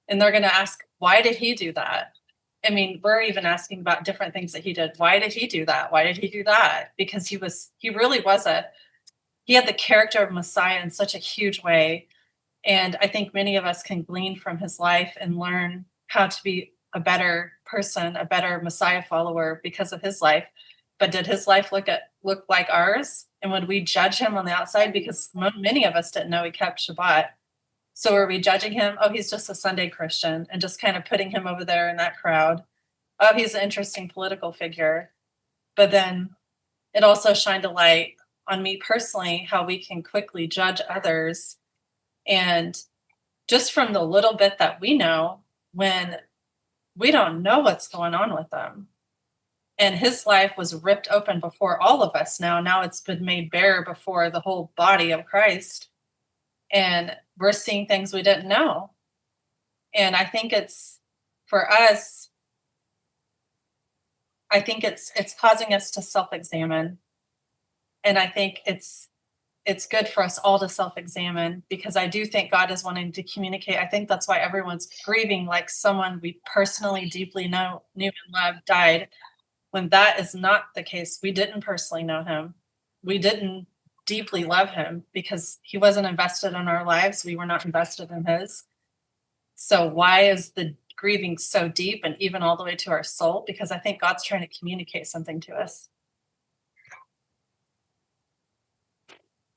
and they're going to ask, why did he do that? I mean, we're even asking about different things that he did. Why did he do that? Why did he do that? Because he had the character of Messiah in such a huge way. And I think many of us can glean from his life and learn how to be a better person, a better Messiah follower because of his life. But did his life look like ours? And would we judge him on the outside? Because many of us didn't know he kept Shabbat. So are we judging him? Oh, he's just a Sunday Christian, and just kind of putting him over there in that crowd. Oh, he's an interesting political figure. But then it also shined a light on me personally, how we can quickly judge others. And just from the little bit that we know, when we don't know what's going on with them. And his life was ripped open before all of us now it's been made bare before the whole body of Christ. And we're seeing things we didn't know. And I think it's, for us, I think it's causing us to self-examine. And I think it's good for us all to self-examine, because I do think God is wanting to communicate. I think that's why everyone's grieving like someone we personally deeply knew and loved died, when that is not the case. We didn't personally know him. We didn't deeply love him because he wasn't invested in our lives. We were not invested in his. So why is the grieving so deep and even all the way to our soul? Because I think God's trying to communicate something to us.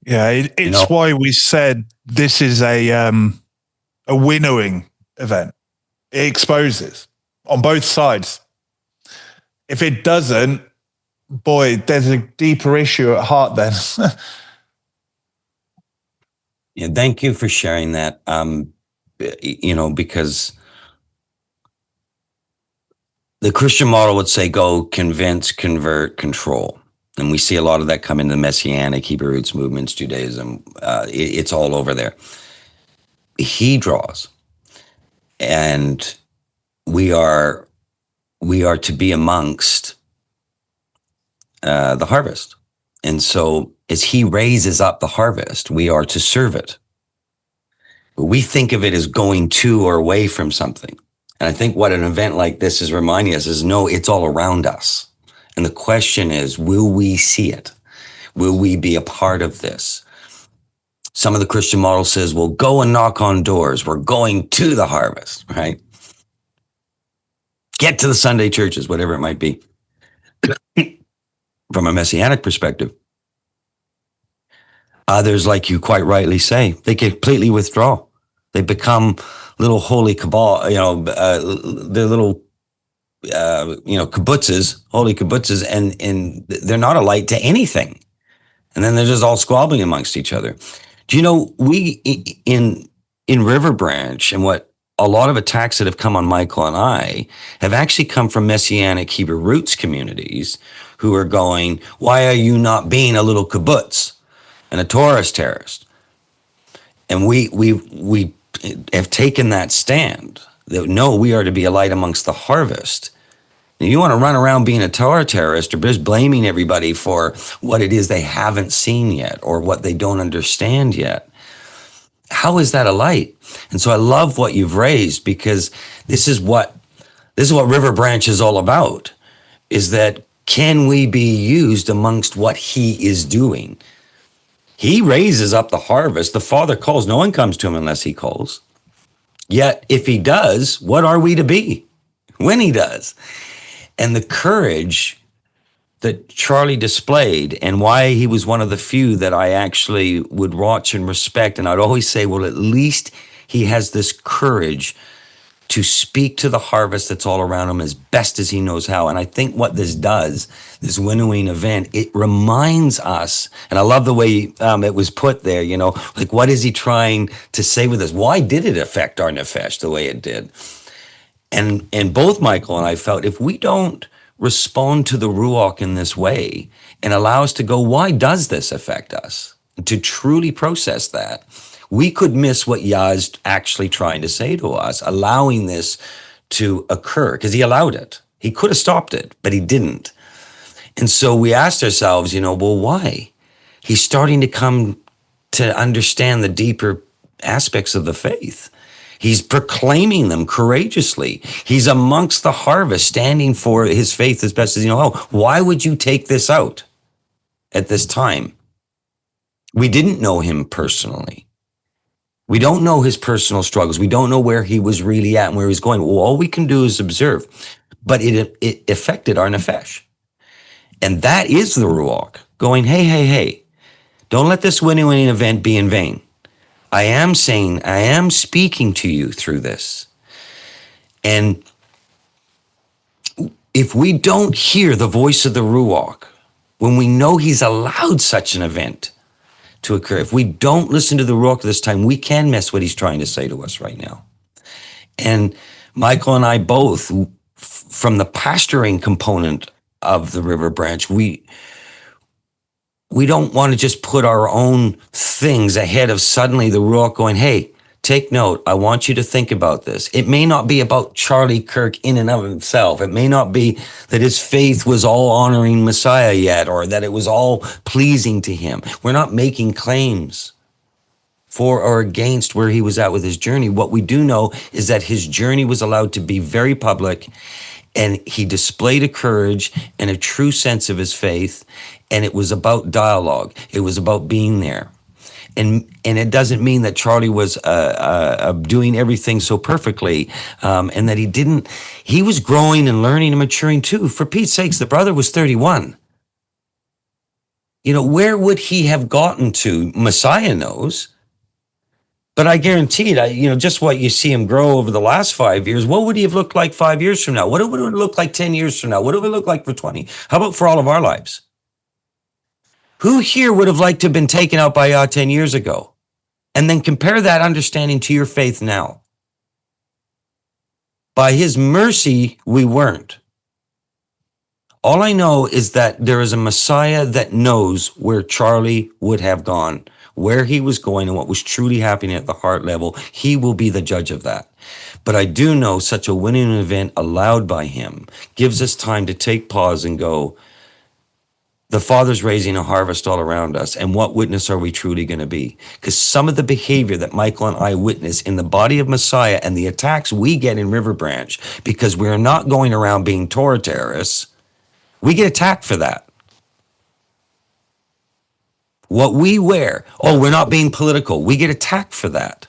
Yeah, it's why we said this is a winnowing event. It exposes on both sides. If it doesn't, boy, there's a deeper issue at heart then. Yeah, thank you for sharing that. Because the Christian model would say go convince, convert, control. And we see a lot of that come into the Messianic, Hebrew roots movements, Judaism. It's all over there. He draws. And we are to be amongst the harvest. And so as he raises up the harvest, we are to serve it. But we think of it as going to or away from something. And I think what an event like this is reminding us is, no, it's all around us. And the question is, will we see it? Will we be a part of this? Some of the Christian model says, well, go and knock on doors. We're going to the harvest, right? Get to the Sunday churches, whatever it might be. From a Messianic perspective, others, like you quite rightly say, they completely withdraw. They become little holy cabal, they're little, kibbutzes, holy kibbutzes, and they're not a light to anything. And then they're just all squabbling amongst each other. Do you know, we in River Branch, and what a lot of attacks that have come on Michael and I have actually come from Messianic Hebrew roots communities who are going, why are you not being a little kibbutz and a Taurus terrorist? And we have taken that stand that no, we are to be a light amongst the harvest. And you want to run around being a Torah terrorist or just blaming everybody for what it is they haven't seen yet or what they don't understand yet. How is that a light? And so I love what you've raised, because this is what River Branch is all about. is that can we be used amongst what he is doing? He raises up the harvest. The Father calls. No one comes to him unless he calls. Yet if he does, what are we to be when he does? And the courage that Charlie displayed, and why he was one of the few that I actually would watch and respect. And I'd always say, well, at least he has this courage to speak to the harvest that's all around him as best as he knows how. And I think what this does, this winnowing event, it reminds us, and I love the way it was put there, you know, like, what is he trying to say with this? Why did it affect our Nephesh the way it did? And both Michael and I felt, if we don't respond to the Ruach in this way and allow us to go, why does this affect us? To truly process that, we could miss what Yah is actually trying to say to us, allowing this to occur, because he allowed it. He could have stopped it, but he didn't. And so we asked ourselves, you know, well, why? He's starting to come to understand the deeper aspects of the faith. He's proclaiming them courageously. He's amongst the harvest, standing for his faith as best as you know how. Why would you take this out at this time? We didn't know him personally. We don't know his personal struggles. We don't know where he was really at and where he's going. Well, all we can do is observe. But it affected our Nephesh. And that is the Ruach going, hey, don't let this winnowing event be in vain. I am speaking to you through this. And if we don't hear the voice of the Ruach, when we know he's allowed such an event to occur, if we don't listen to the Ruach this time, we can miss what he's trying to say to us right now. And Michael and I both, from the pastoring component of the River Branch, we don't want to just put our own things ahead of suddenly the Ruach going, hey, take note. I want you to think about this. It may not be about Charlie Kirk in and of himself. It may not be that his faith was all honoring Messiah yet, or that it was all pleasing to him. We're not making claims for or against where he was at with his journey. What we do know is that his journey was allowed to be very public, and he displayed a courage and a true sense of his faith. And it was about dialogue. It was about being there. And it doesn't mean that Charlie was doing everything so perfectly, and that he was growing and learning and maturing too. For Pete's sakes, the brother was 31. You know, where would he have gotten to? Messiah knows. But I guarantee it, just what you see him grow over the last 5 years, what would he have looked like 5 years from now? What would it look like 10 years from now? What would it look like for 20? How about for all of our lives? Who here would have liked to have been taken out by Yah 10 years ago? And then compare that understanding to your faith now. By his mercy, we weren't. All I know is that there is a Messiah that knows where Charlie would have gone, where he was going, and what was truly happening at the heart level. He will be the judge of that. But I do know such a winning event allowed by him gives us time to take pause and go, the Father's raising a harvest all around us, and what witness are we truly going to be? Because some of the behavior that Michael and I witness in the body of Messiah and the attacks we get in River Branch, because we're not going around being Torah terrorists, we get attacked for that. What we wear, we're not being political, we get attacked for that.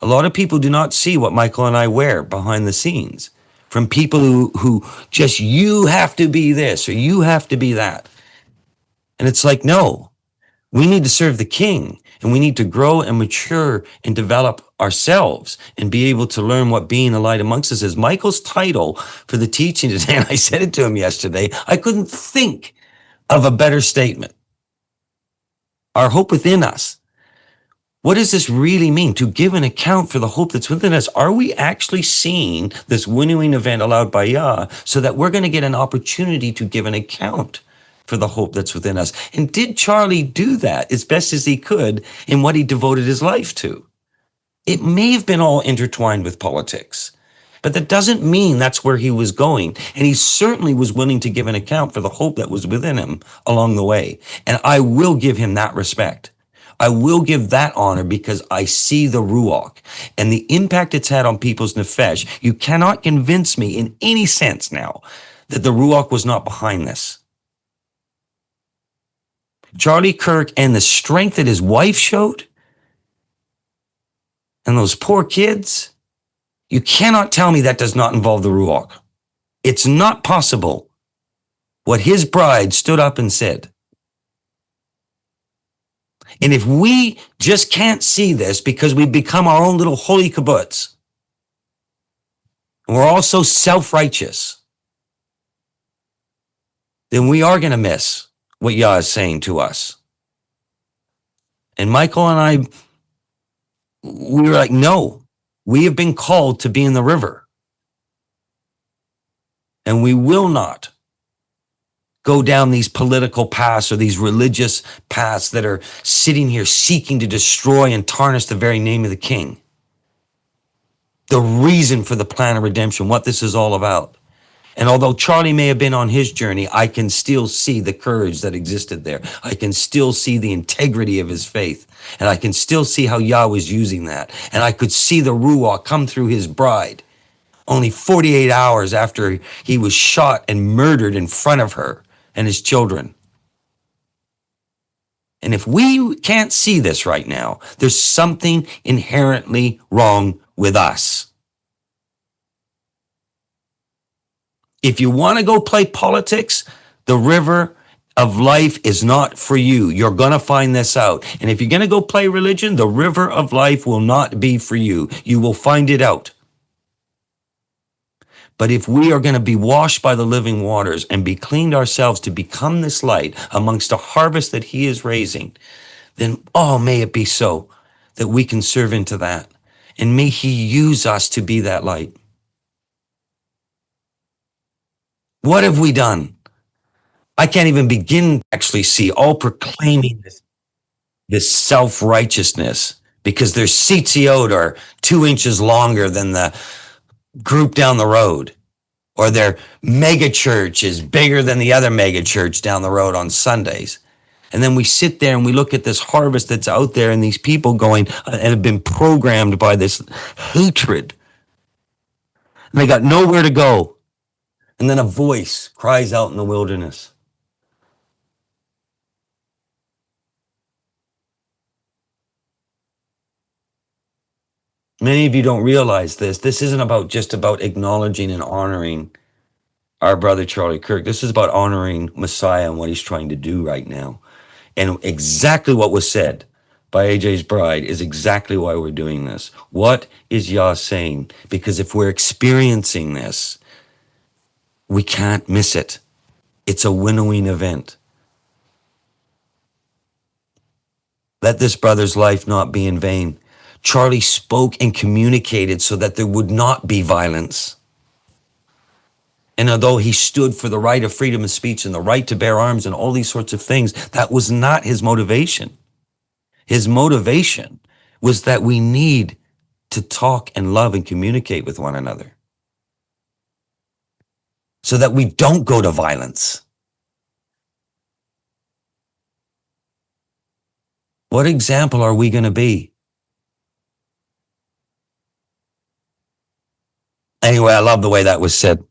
A lot of people do not see what Michael and I wear behind the scenes. From people who just, you have to be this or you have to be that. And it's like, no, we need to serve the King, and we need to grow and mature and develop ourselves and be able to learn what being a light amongst us is. Michael's title for the teaching today, and I said it to him yesterday, I couldn't think of a better statement. Our hope within us. What does this really mean? To give an account for the hope that's within us. Are we actually seeing this winnowing event allowed by Yah so that we're going to get an opportunity to give an account for the hope that's within us? And did Charlie do that as best as he could in what he devoted his life to? It may have been all intertwined with politics, but that doesn't mean that's where he was going. And he certainly was willing to give an account for the hope that was within him along the way. And I will give him that respect. I will give that honor because I see the Ruach and the impact it's had on people's Nephesh. You cannot convince me in any sense now that the Ruach was not behind this. Charlie Kirk and the strength that his wife showed and those poor kids, you cannot tell me that does not involve the Ruach. It's not possible what his bride stood up and said. And if we just can't see this because we've become our own little holy kibbutz, and we're all so self-righteous, then we are going to miss what Yah is saying to us. And Michael and I, we were like, no, we have been called to be in the river. And we will not go down these political paths or these religious paths that are sitting here seeking to destroy and tarnish the very name of the King. The reason for the plan of redemption, what this is all about. And although Charlie may have been on his journey, I can still see the courage that existed there. I can still see the integrity of his faith. And I can still see how Yah was using that. And I could see the Ruach come through his bride only 48 hours after he was shot and murdered in front of her and his children. And if we can't see this right now, there's something inherently wrong with us. If you want to go play politics, the river of life is not for you. You're going to find this out. And if you're going to go play religion, the river of life will not be for you. You will find it out. But if we are going to be washed by the living waters and be cleaned ourselves to become this light amongst a harvest that he is raising, then, oh, may it be so that we can serve into that. And may he use us to be that light. What have we done? I can't even begin to actually see, all proclaiming this self-righteousness because their CTO are 2 inches longer than the group down the road, or their mega church is bigger than the other mega church down the road on Sundays. And then we sit there and we look at this harvest that's out there and these people going and have been programmed by this hatred. And they got nowhere to go. And then a voice cries out in the wilderness. Many of you don't realize this. This isn't just about acknowledging and honoring our brother Charlie Kirk. This is about honoring Messiah and what he's trying to do right now. And exactly what was said by AJ's bride is exactly why we're doing this. What is Yah saying? Because if we're experiencing this, we can't miss it. It's a winnowing event. Let this brother's life not be in vain. Charlie spoke and communicated so that there would not be violence. And although he stood for the right of freedom of speech and the right to bear arms and all these sorts of things, that was not his motivation. His motivation was that we need to talk and love and communicate with one another so that we don't go to violence. What example are we going to be? Anyway, I love the way that was said.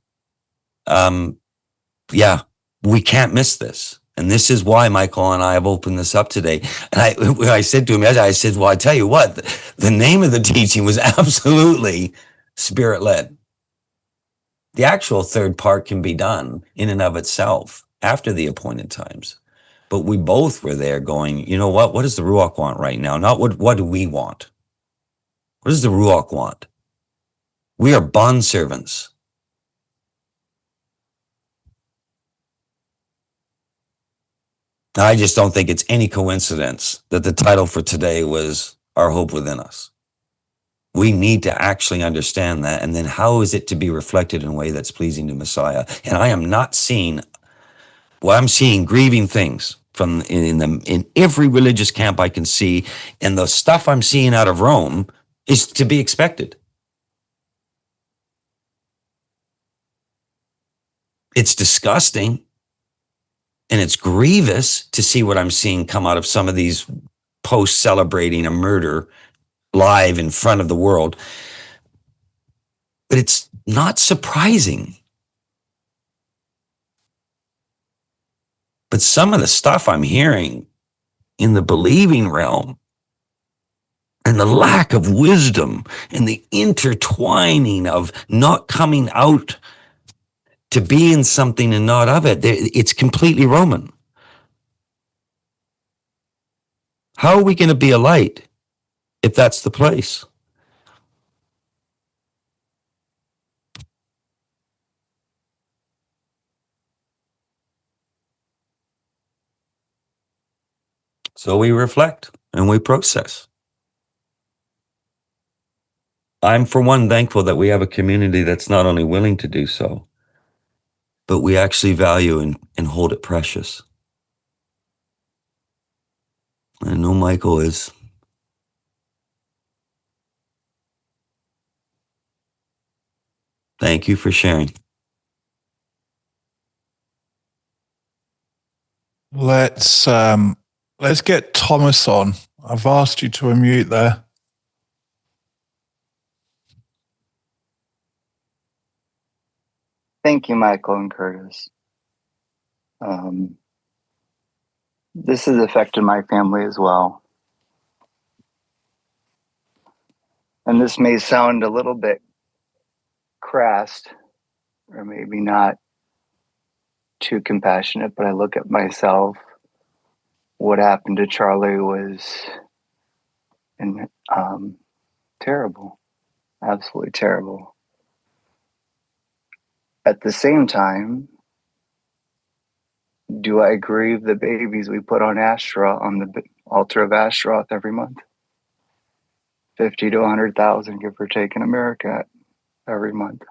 Yeah, we can't miss this. And this is why Michael and I have opened this up today. And I said to him, I said, well, I tell you what, the name of the teaching was absolutely spirit-led. The actual third part can be done in and of itself after the appointed times. But we both were there going, you know what does the Ruach want right now? Not what do we want? What does the Ruach want? We are bondservants. I just don't think it's any coincidence that the title for today was Our Hope Within Us. We need to actually understand that. And then how is it to be reflected in a way that's pleasing to Messiah? And I am not seeing, well, I'm seeing grieving things from in every religious camp I can see. And the stuff I'm seeing out of Rome is to be expected. It's disgusting. And it's grievous to see what I'm seeing come out of some of these posts celebrating a murder live in front of the world. But it's not surprising. But some of the stuff I'm hearing in the believing realm, and the lack of wisdom and the intertwining of not coming out to be in something and not of it, it's completely Roman. How are we going to be a light if that's the place? So we reflect and we process. I'm, for one, thankful that we have a community that's not only willing to do so, but we actually value and hold it precious. I know Michael is. Thank you for sharing. Let's get Thomas on. I've asked you to unmute there. Thank you, Michael and Curtis. This has affected my family as well. And this may sound a little bit crass, or maybe not too compassionate, but I look at myself. What happened to Charlie was terrible, absolutely terrible. At the same time, do I grieve the babies we put on Ashtaroth, on the altar of Ashtaroth every month? 50 to 100,000, give or take, in America every month.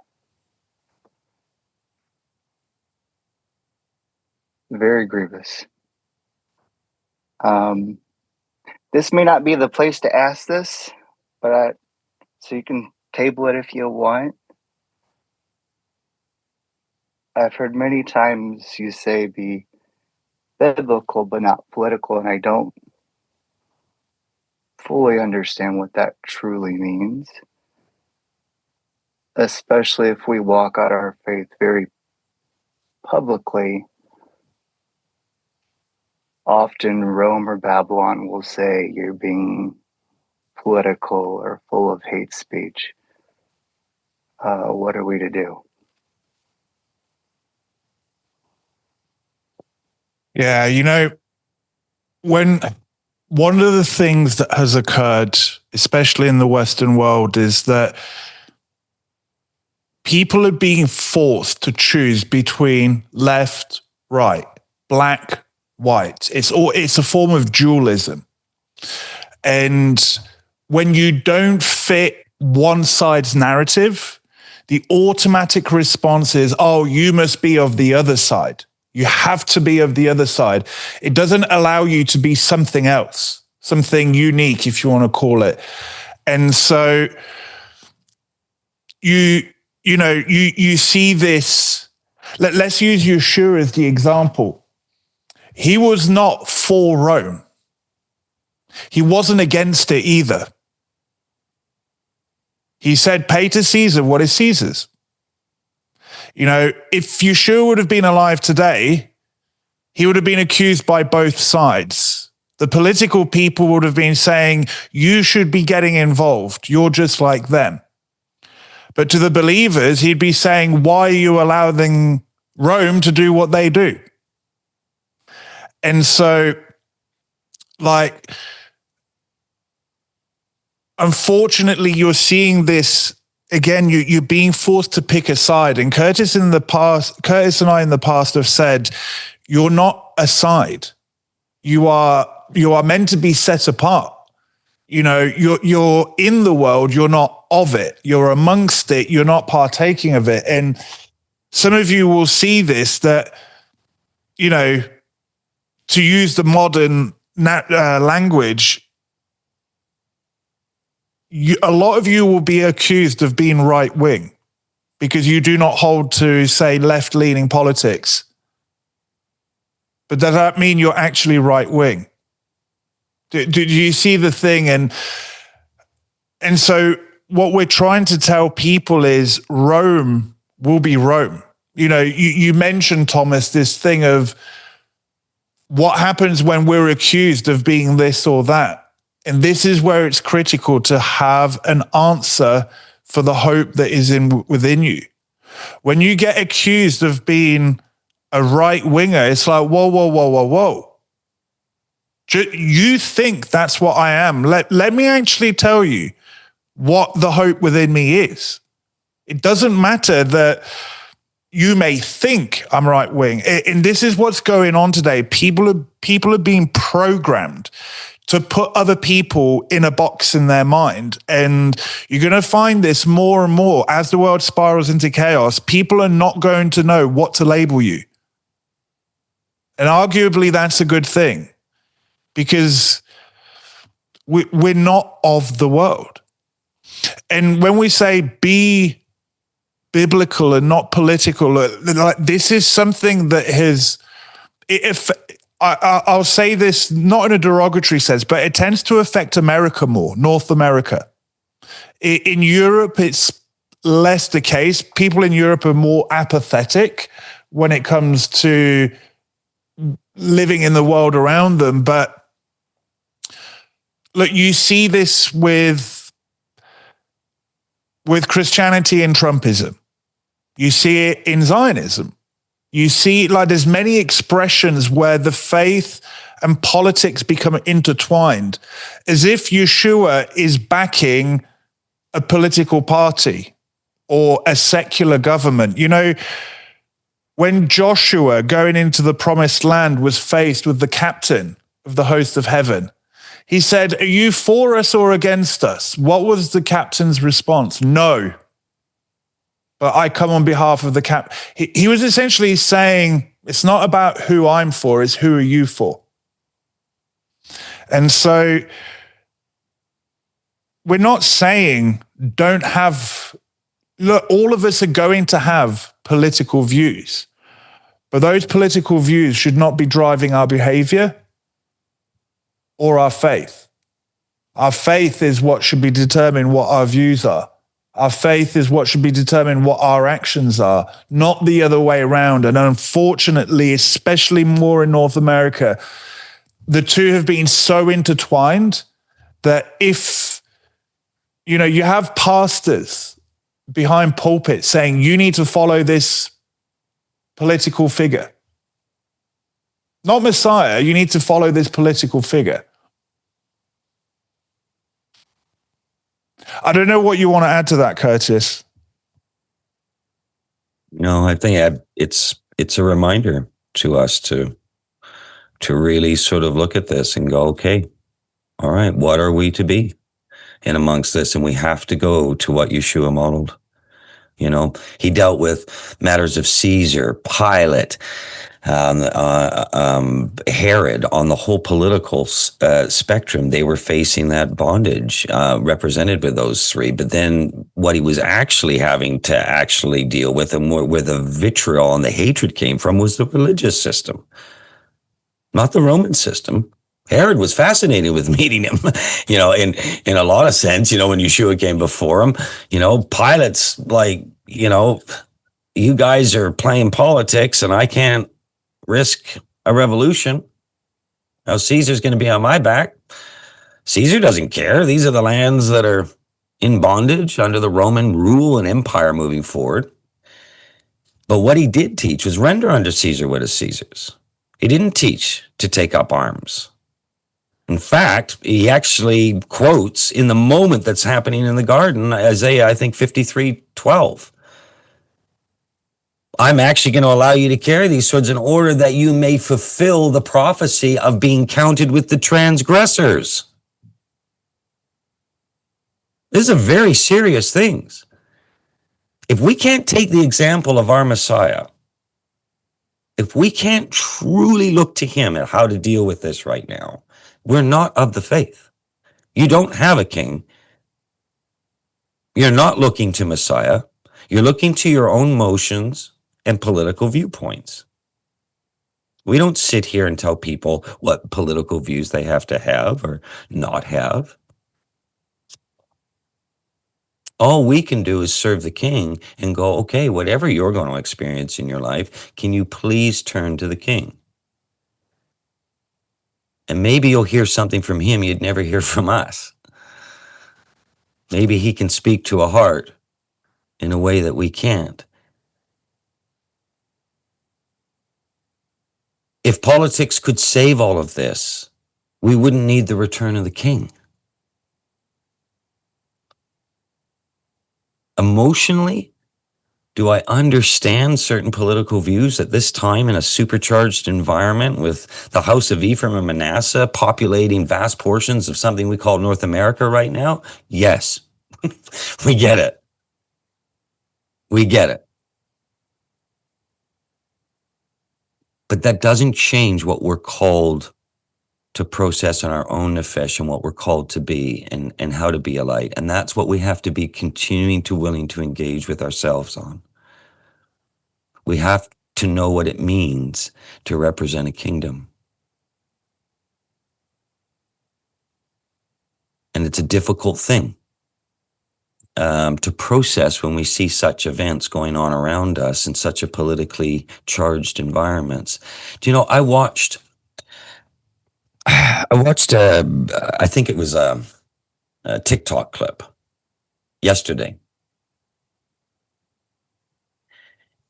Very grievous. This may not be the place to ask this, but so you can table it if you want. I've heard many times you say be biblical but not political, and I don't fully understand what that truly means, especially if we walk out our faith very publicly. Often Rome or Babylon will say you're being political or full of hate speech. What are we to do? Yeah, when one of the things that has occurred, especially in the Western world, is that people are being forced to choose between left, right, black, white. It's a form of dualism. And when you don't fit one side's narrative, the automatic response is, oh, you must be of the other side. You have to be of the other side. It doesn't allow you to be something else, something unique, if you want to call it. And so you see this. Let's use Yeshua as the example. He was not for Rome. He wasn't against it either. He said, pay to Caesar what is Caesar's. If Yeshua would have been alive today, he would have been accused by both sides. The political people would have been saying, you should be getting involved. You're just like them. But to the believers, he'd be saying, why are you allowing Rome to do what they do? And so, unfortunately, you're seeing this again. You're being forced to pick a side. And Curtis and I in the past have said, you're not a side. You are meant to be set apart. You're in the world. You're not of it. You're amongst it. You're not partaking of it. And some of you will see this, that, to use the modern language, a lot of you will be accused of being right wing because you do not hold to, say, left leaning politics. But does that mean you're actually right wing? Do you see the thing? And so what we're trying to tell people is Rome will be Rome. You mentioned, Thomas, this thing of what happens when we're accused of being this or that? And this is where it's critical to have an answer for the hope that is within you. When you get accused of being a right winger, it's like, whoa, whoa, whoa, whoa, whoa. You think that's what I am. Let me actually tell you what the hope within me is. It doesn't matter that you may think I'm right wing. And this is what's going on today. People are being programmed to put other people in a box in their mind. And you're going to find this more and more as the world spirals into chaos. People are not going to know what to label you. And arguably that's a good thing, because we're not of the world. And when we say be biblical and not political, like this is something that has, if I'll say this not in a derogatory sense, but it tends to affect America more, North America. In Europe, it's less the case. People in Europe are more apathetic when it comes to living in the world around them. But look, you see this with Christianity and Trumpism. You see it in Zionism. You see, like, there's many expressions where the faith and politics become intertwined, as if Yeshua is backing a political party or a secular government. You know, when Joshua, going into the promised land, was faced with the captain of the host of heaven, he said, "Are you for us or against us?" What was the captain's response? "No, but I come on behalf of the cap." He was essentially saying, it's not about who I'm for, it's who are you for? And so we're not saying don't have, look, all of us are going to have political views, but those political views should not be driving our behavior or our faith. Our faith is what should be determined what our views are. Our faith is what should be determined what our actions are, not the other way around. And unfortunately, especially more in North America, the two have been so intertwined that if, you know, you have pastors behind pulpits saying you need to follow this political figure, not Messiah, you need to follow this political figure. I don't know what you want to add to that, Curtis. No, I think it's a reminder to us to really sort of look at this and go, okay, all right, what are we to be in amongst this? And we have to go to what Yeshua modeled. You know, he dealt with matters of Caesar, Pilate, Herod, on the whole political spectrum. They were facing that bondage represented with those three. But then what he was actually having to actually deal with, and where the vitriol and the hatred came from, was the religious system, not the Roman system. Herod was fascinated with meeting him, you know, in a lot of sense, you know, when Yeshua came before him. You know, Pilate's like, you know, you guys are playing politics and I can't risk a revolution. Now Caesar's going to be on my back. Caesar doesn't care. These are the lands that are in bondage under the Roman rule and empire moving forward. But what he did teach was render unto Caesar what is Caesar's. He didn't teach to take up arms. In fact, he actually quotes in the moment that's happening in the garden, Isaiah, I think 53:12. I'm actually going to allow you to carry these swords in order that you may fulfill the prophecy of being counted with the transgressors. These are very serious things. If we can't take the example of our Messiah, if we can't truly look to him at how to deal with this right now, we're not of the faith. You don't have a king. You're not looking to Messiah. You're looking to your own motions and political viewpoints. We don't sit here and tell people what political views they have to have or not have. All we can do is serve the king and go, okay, whatever you're going to experience in your life, can you please turn to the king? And maybe you'll hear something from him you'd never hear from us. Maybe he can speak to a heart in a way that we can't. If politics could save all of this, we wouldn't need the return of the king. Emotionally, do I understand certain political views at this time in a supercharged environment with the house of Ephraim and Manasseh populating vast portions of something we call North America right now? Yes, we get it. We get it. But that doesn't change what we're called to process in our own Nephesh and what we're called to be and how to be a light. And that's what we have to be continuing to willing to engage with ourselves on. We have to know what it means to represent a kingdom. And it's a difficult thing to process when we see such events going on around us in such a politically charged environments. Do you know, I watched, I think it was a TikTok clip yesterday.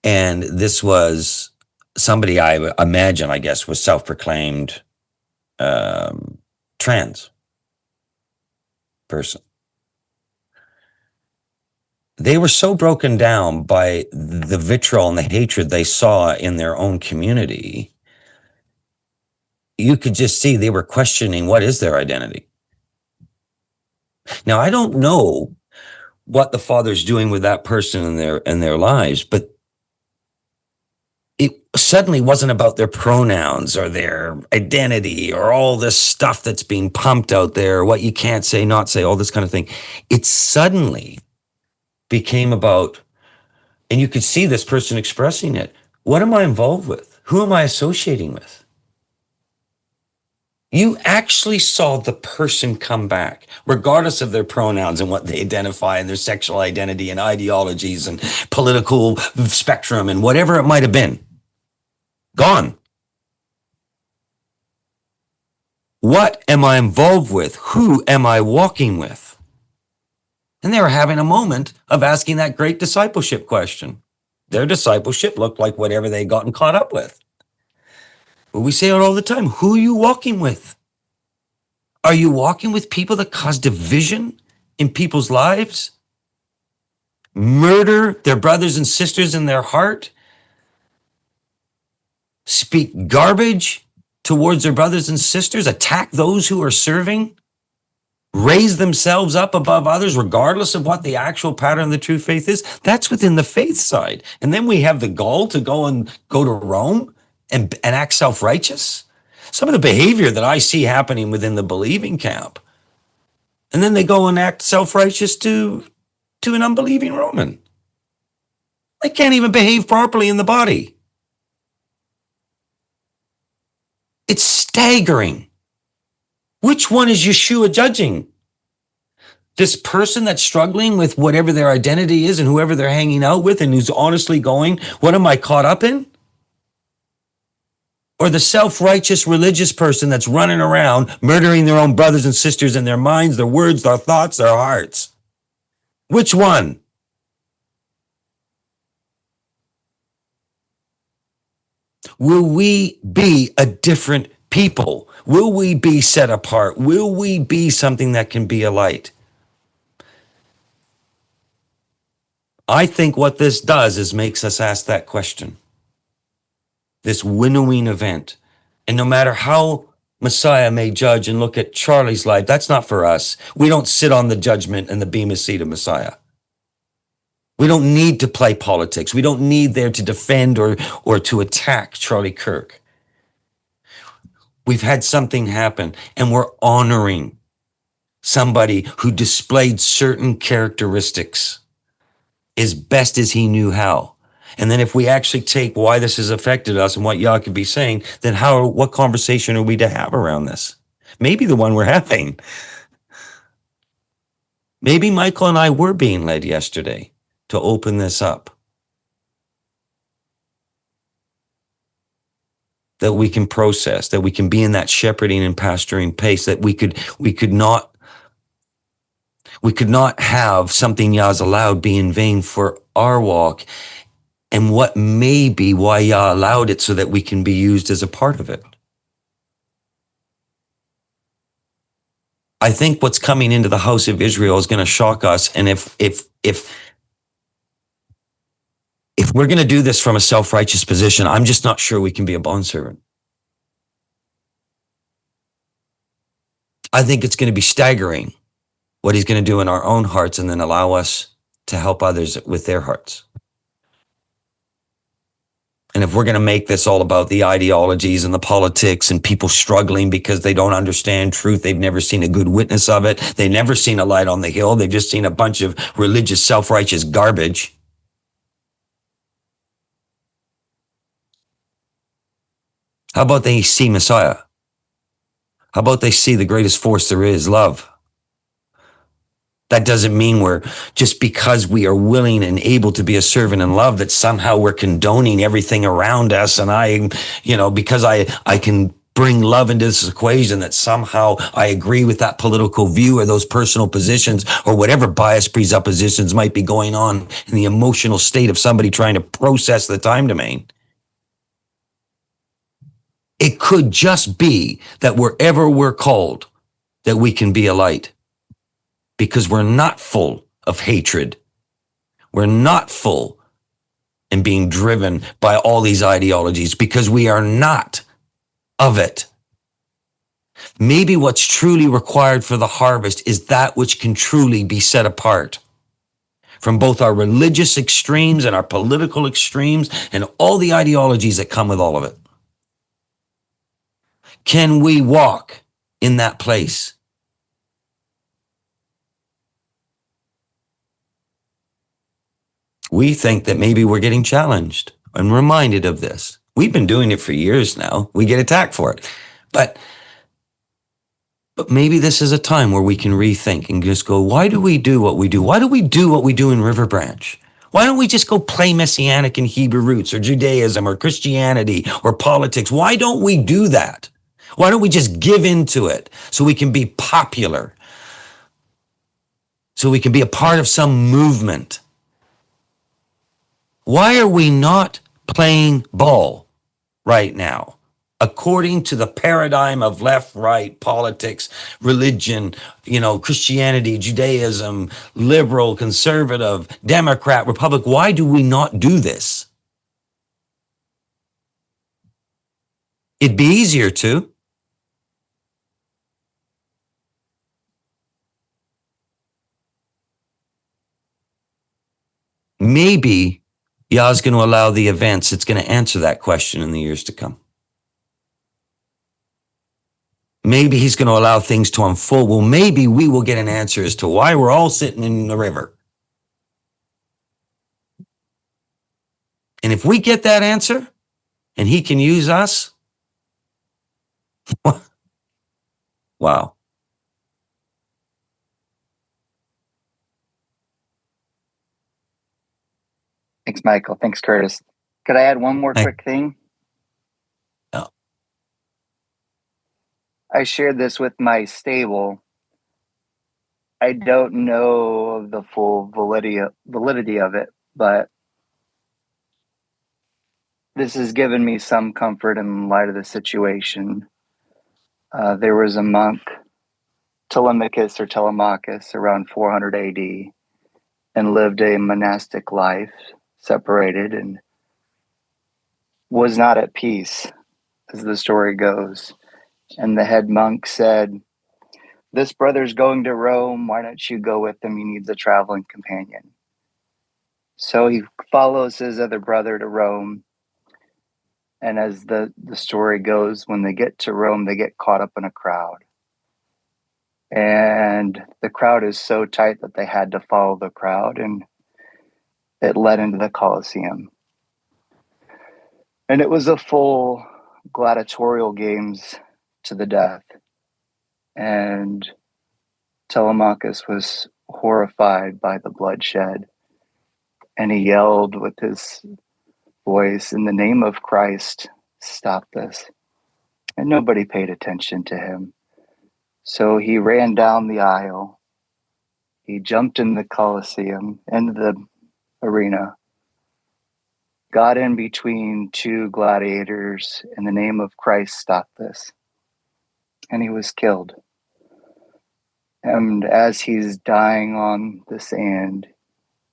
And this was somebody I imagine, I guess, was self-proclaimed trans person. They were so broken down by the vitriol and the hatred they saw in their own community. You could just see they were questioning what is their identity. Now, I don't know what the Father's doing with that person in their lives, but it suddenly wasn't about their pronouns or their identity or all this stuff that's being pumped out there, what you can't say, not say, all this kind of thing. It suddenly became about, and you could see this person expressing it. What am I involved with? Who am I associating with? You actually saw the person come back, regardless of their pronouns and what they identify and their sexual identity and ideologies and political spectrum and whatever it might have been. Gone. What am I involved with? Who am I walking with? And they were having a moment of asking that great discipleship question. Their discipleship looked like whatever they'd gotten caught up with. But we say it all the time. Who are you walking with? Are you walking with people that cause division in people's lives? Murder their brothers and sisters in their heart? Speak garbage towards their brothers and sisters? Attack those who are serving? Raise themselves up above others, regardless of what the actual pattern of the true faith is? That's within the faith side. And then we have the gall to go to Rome and act self-righteous. Some of the behavior that I see happening within the believing camp. And then they go and act self-righteous to an unbelieving Roman. They can't even behave properly in the body. It's staggering. Which one is Yeshua judging? This person that's struggling with whatever their identity is and whoever they're hanging out with and who's honestly going, what am I caught up in? Or the self-righteous religious person that's running around murdering their own brothers and sisters in their minds, their words, their thoughts, their hearts? Which one? Will we be a different people? Will we be set apart? Will we be something that can be a light? I think what this does is makes us ask that question. This winnowing event. And no matter how Messiah may judge and look at Charlie's life, that's not for us. We don't sit on the judgment and the bema seat of Messiah. We don't need to play politics. We don't need there to defend or to attack Charlie Kirk. We've had something happen and we're honoring somebody who displayed certain characteristics as best as he knew how. And then if we actually take why this has affected us and what Yah could be saying, then what conversation are we to have around this? Maybe the one we're having. Maybe Michael and I were being led yesterday to open this up. that we can process, that we can be in that shepherding and pastoring pace, that we could not have something Yah's allowed be in vain for our walk, and what may be why Yah allowed it, so that we can be used as a part of it. I think what's coming into the house of Israel is going to shock us. And if we're going to do this from a self-righteous position, I'm just not sure we can be a bondservant. I think it's going to be staggering what he's going to do in our own hearts, and then allow us to help others with their hearts. And if we're going to make this all about the ideologies and the politics and people struggling because they don't understand truth, they've never seen a good witness of it, they've never seen a light on the hill, they've just seen a bunch of religious, self-righteous garbage. How about they see Messiah? How about they see the greatest force there is, love? That doesn't mean we're, just because we are willing and able to be a servant in love, that somehow we're condoning everything around us. And because I can bring love into this equation, that somehow I agree with that political view or those personal positions or whatever bias presuppositions might be going on in the emotional state of somebody trying to process the time domain. It could just be that wherever we're called, that we can be a light. Because we're not full of hatred. We're not full and being driven by all these ideologies, because we are not of it. Maybe what's truly required for the harvest is that which can truly be set apart from both our religious extremes and our political extremes and all the ideologies that come with all of it. Can we walk in that place? We think that maybe we're getting challenged and reminded of this. We've been doing it for years now. We get attacked for it. But maybe this is a time where we can rethink and just go, why do we do what we do? Why do we do what we do in River Branch? Why don't we just go play Messianic and Hebrew roots or Judaism or Christianity or politics? Why don't we do that? Why don't we just give into it so we can be popular? So we can be a part of some movement? Why are we not playing ball right now, according to the paradigm of left, right, politics, religion, Christianity, Judaism, liberal, conservative, Democrat, Republic? Why do we not do this? It'd be easier to. Maybe Yah's going to allow the events that's going to answer that question in the years to come. Maybe he's going to allow things to unfold. Well, maybe we will get an answer as to why we're all sitting in the river. And if we get that answer and he can use us, wow. Thanks, Michael. Thanks, Curtis. Could I add one more quick thing? Oh. I shared this with my stable. I don't know the full validity of it, but this has given me some comfort in light of the situation. There was a monk, Telemachus or Telemachus, around 400 AD, and lived a monastic life, separated, and was not at peace, as the story goes. And the head monk said, "This brother's going to Rome. Why don't you go with him? He needs a traveling companion." So he follows his other brother to Rome. And as the story goes, when they get to Rome, they get caught up in a crowd. And the crowd is so tight that they had to follow the crowd, and it led into the Colosseum. And it was a full gladiatorial games to the death. And Telemachus was horrified by the bloodshed. And he yelled with his voice, "In the name of Christ, stop this." and nobody paid attention to him. So he ran down the aisle. He jumped in the Colosseum, into the arena, got in between two gladiators. In the name of Christ, stop this. And he was killed. And as he's dying on the sand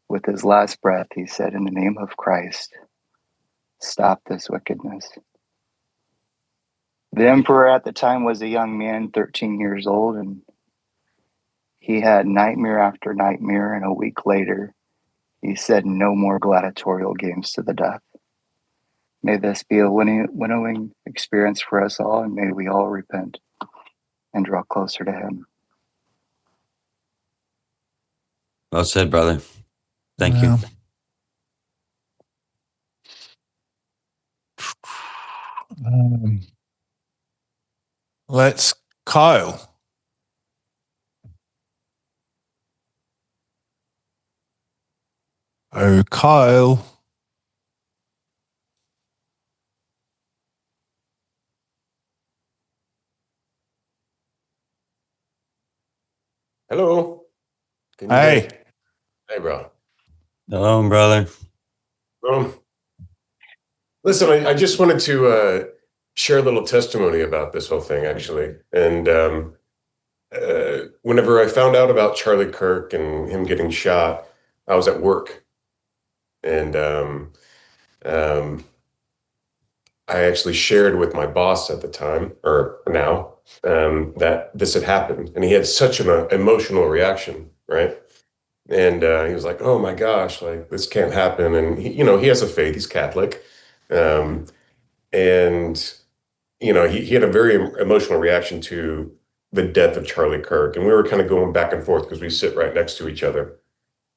with his last breath, he said, in the name of Christ, stop this wickedness. The emperor at the time was a young man, 13 years old, and he had nightmare after nightmare. And a week later, he said, no more gladiatorial games to the death. May this be a winnowing experience for us all, and may we all repent and draw closer to him. Well said, brother. Thank you. Let's Kyle. Oh, Kyle. Hello. Can you Hey. hear me? Hey, bro. Hello, brother. Listen, I just wanted to share a little testimony about this whole thing, actually. And whenever I found out about Charlie Kirk and him getting shot, I was at work. And I actually shared with my boss at the time, or now, that this had happened. And he had such an emotional reaction, right? And he was like, oh my gosh, like this can't happen. And he has a faith, he's Catholic. And he had a very emotional reaction to the death of Charlie Kirk. And we were kind of going back and forth because we sit right next to each other.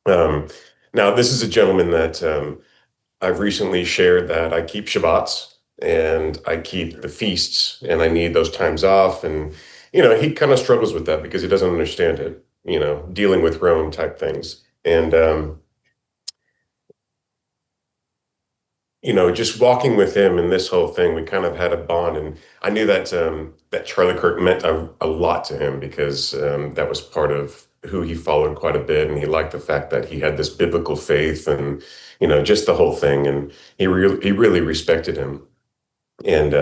Now, this is a gentleman that I've recently shared that I keep Shabbats and I keep the feasts and I need those times off. And, he kind of struggles with that because he doesn't understand it, dealing with Rome type things. And, just walking with him in this whole thing, we kind of had a bond. And I knew that that Charlie Kirk meant a lot to him because that was part of who he followed quite a bit. And he liked the fact that he had this biblical faith and, just the whole thing. And he really respected him. And,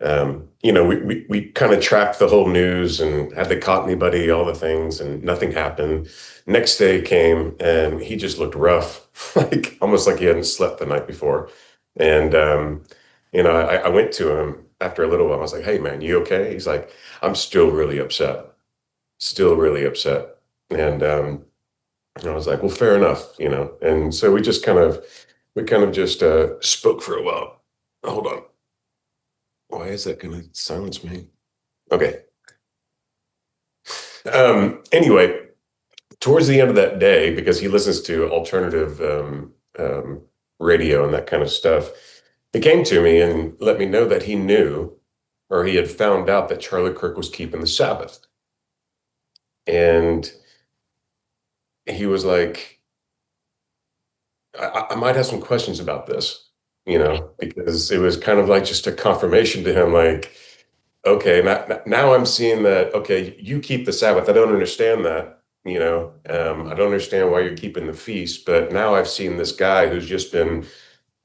we kind of tracked the whole news and had they caught anybody, all the things, and nothing happened. Next day came and he just looked rough, like almost like he hadn't slept the night before. And, I went to him after a little while. I was like, hey, man, you okay? He's like, I'm still really upset. Still really upset. And I was like, well, fair enough, And so we kind of just spoke for a while. Hold on. Why is that going to silence me? Okay. Anyway, towards the end of that day, because he listens to alternative radio and that kind of stuff, he came to me and let me know that he knew, or he had found out that Charlie Kirk was keeping the Sabbath. And he was like, I might have some questions about this, because it was kind of like just a confirmation to him, like, okay, now I'm seeing that, okay, you keep the Sabbath. I don't understand that, I don't understand why you're keeping the feast, but now I've seen this guy who's just been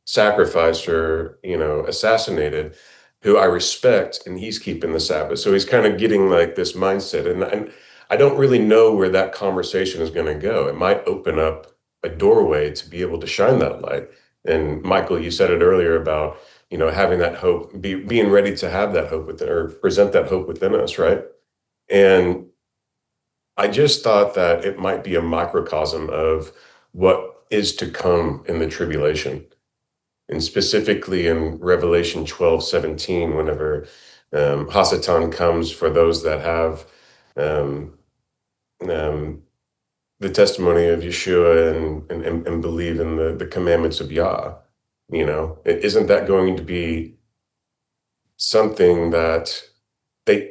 sacrificed or, assassinated, who I respect, and he's keeping the Sabbath. So he's kind of getting like this mindset. And I don't really know where that conversation is going to go. It might open up a doorway to be able to shine that light. And Michael, you said it earlier about, having that hope, being ready to have that hope within, or present that hope within us, right? And I just thought that it might be a microcosm of what is to come in the tribulation. And specifically in Revelation 12:17, whenever Hasatan comes for those that have the testimony of Yeshua and believe in the commandments of Yah, isn't that going to be something that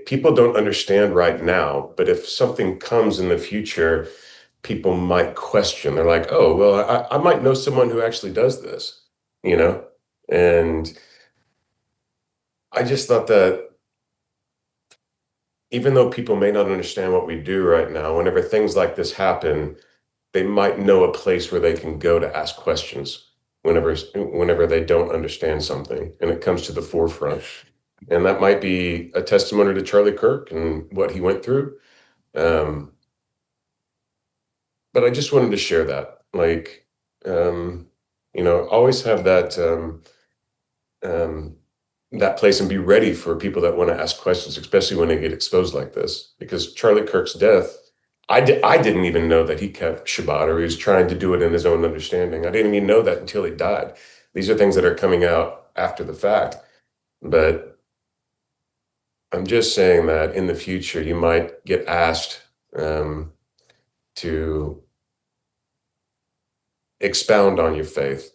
people don't understand right now? But if something comes in the future, people might question. They're like, oh, well, I might know someone who actually does this, and I just thought that even though people may not understand what we do right now, whenever things like this happen, they might know a place where they can go to ask questions whenever they don't understand something and it comes to the forefront. And that might be a testimony to Charlie Kirk and what he went through. But I just wanted to share that, like, always have that place and be ready for people that want to ask questions, especially when they get exposed like this. Because Charlie Kirk's death, I didn't even know that he kept Shabbat, or he was trying to do it in his own understanding. I didn't even know that until he died. These are things that are coming out after the fact. But I'm just saying that in the future, you might get asked to expound on your faith,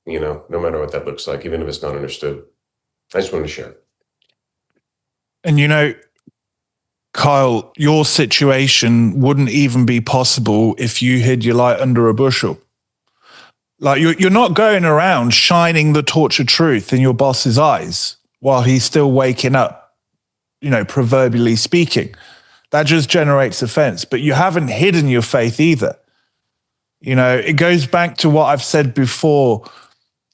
no matter what that looks like, even if it's not understood. I just wanted to share. And Kyle, your situation wouldn't even be possible if you hid your light under a bushel. Like you're not going around shining the torch of truth in your boss's eyes while he's still waking up, proverbially speaking. That just generates offense. But you haven't hidden your faith either. It goes back to what I've said before.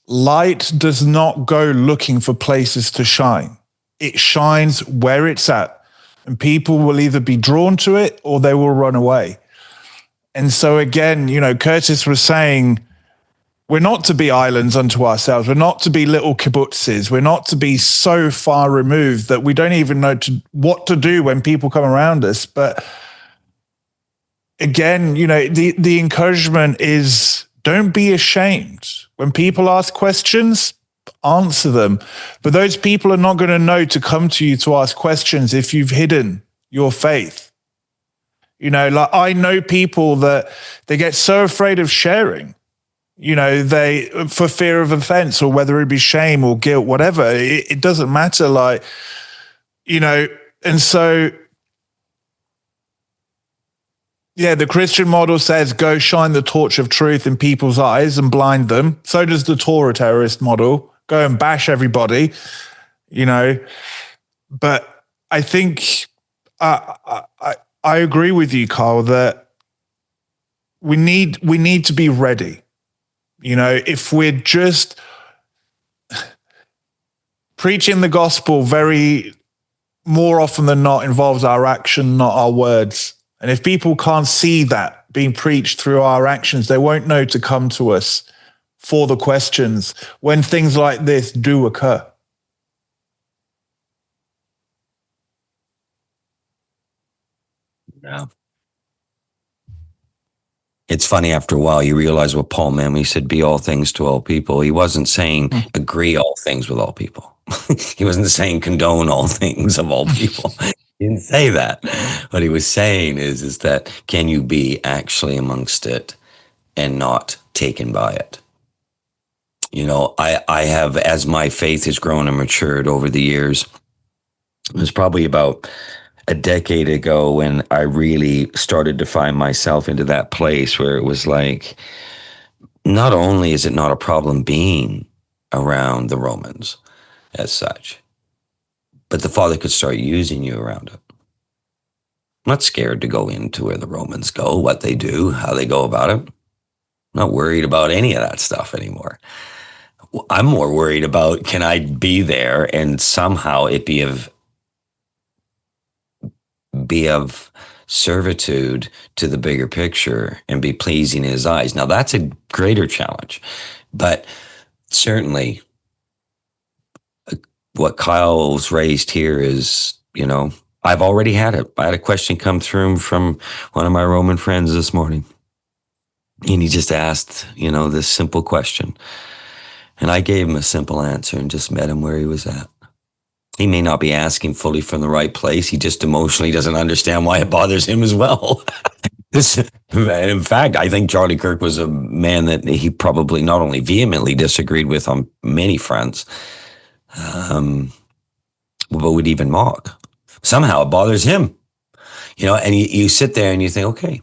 Light does not go looking for places to shine. It shines where it's at. And people will either be drawn to it or they will run away. And so again, Curtis was saying, we're not to be islands unto ourselves. We're not to be little kibbutzes. We're not to be so far removed that we don't even know what to do when people come around us. But again, the encouragement is don't be ashamed. When people ask questions, answer them. But those people are not going to know to come to you to ask questions if you've hidden your faith. Like I know people that they get so afraid of sharing, they for fear of offense, or whether it be shame or guilt, whatever, it doesn't matter. And so, yeah, the Christian model says go shine the torch of truth in people's eyes and blind them. So does the Torah terrorist model. Go and bash everybody, But I think I agree with you, Carl, that we need to be ready. If we're just preaching the gospel, very more often than not involves our action, not our words. And if people can't see that being preached through our actions, they won't know to come to us for the questions when things like this do occur. Yeah. It's funny, after a while, you realize what Paul meant when he said, be all things to all people. He wasn't saying agree all things with all people. He wasn't saying condone all things of all people. He didn't say that. What he was saying is that can you be actually amongst it and not taken by it? I have, as my faith has grown and matured over the years, it was probably about a decade ago when I really started to find myself into that place where it was like, not only is it not a problem being around the Romans as such, but the Father could start using you around it. I'm not scared to go into where the Romans go, what they do, how they go about it. I'm not worried about any of that stuff anymore. I'm more worried about, can I be there and somehow it be of servitude to the bigger picture and be pleasing in his eyes. Now that's a greater challenge, but certainly what Kyle's raised here is, I've already had it. I had a question come through from one of my Roman friends this morning, and he just asked, this simple question, and I gave him a simple answer and just met him where he was at. He may not be asking fully from the right place. He just emotionally doesn't understand why it bothers him as well. In fact, I think Charlie Kirk was a man that he probably not only vehemently disagreed with on many fronts, but would even mock. Somehow it bothers him, and you sit there and you think, okay,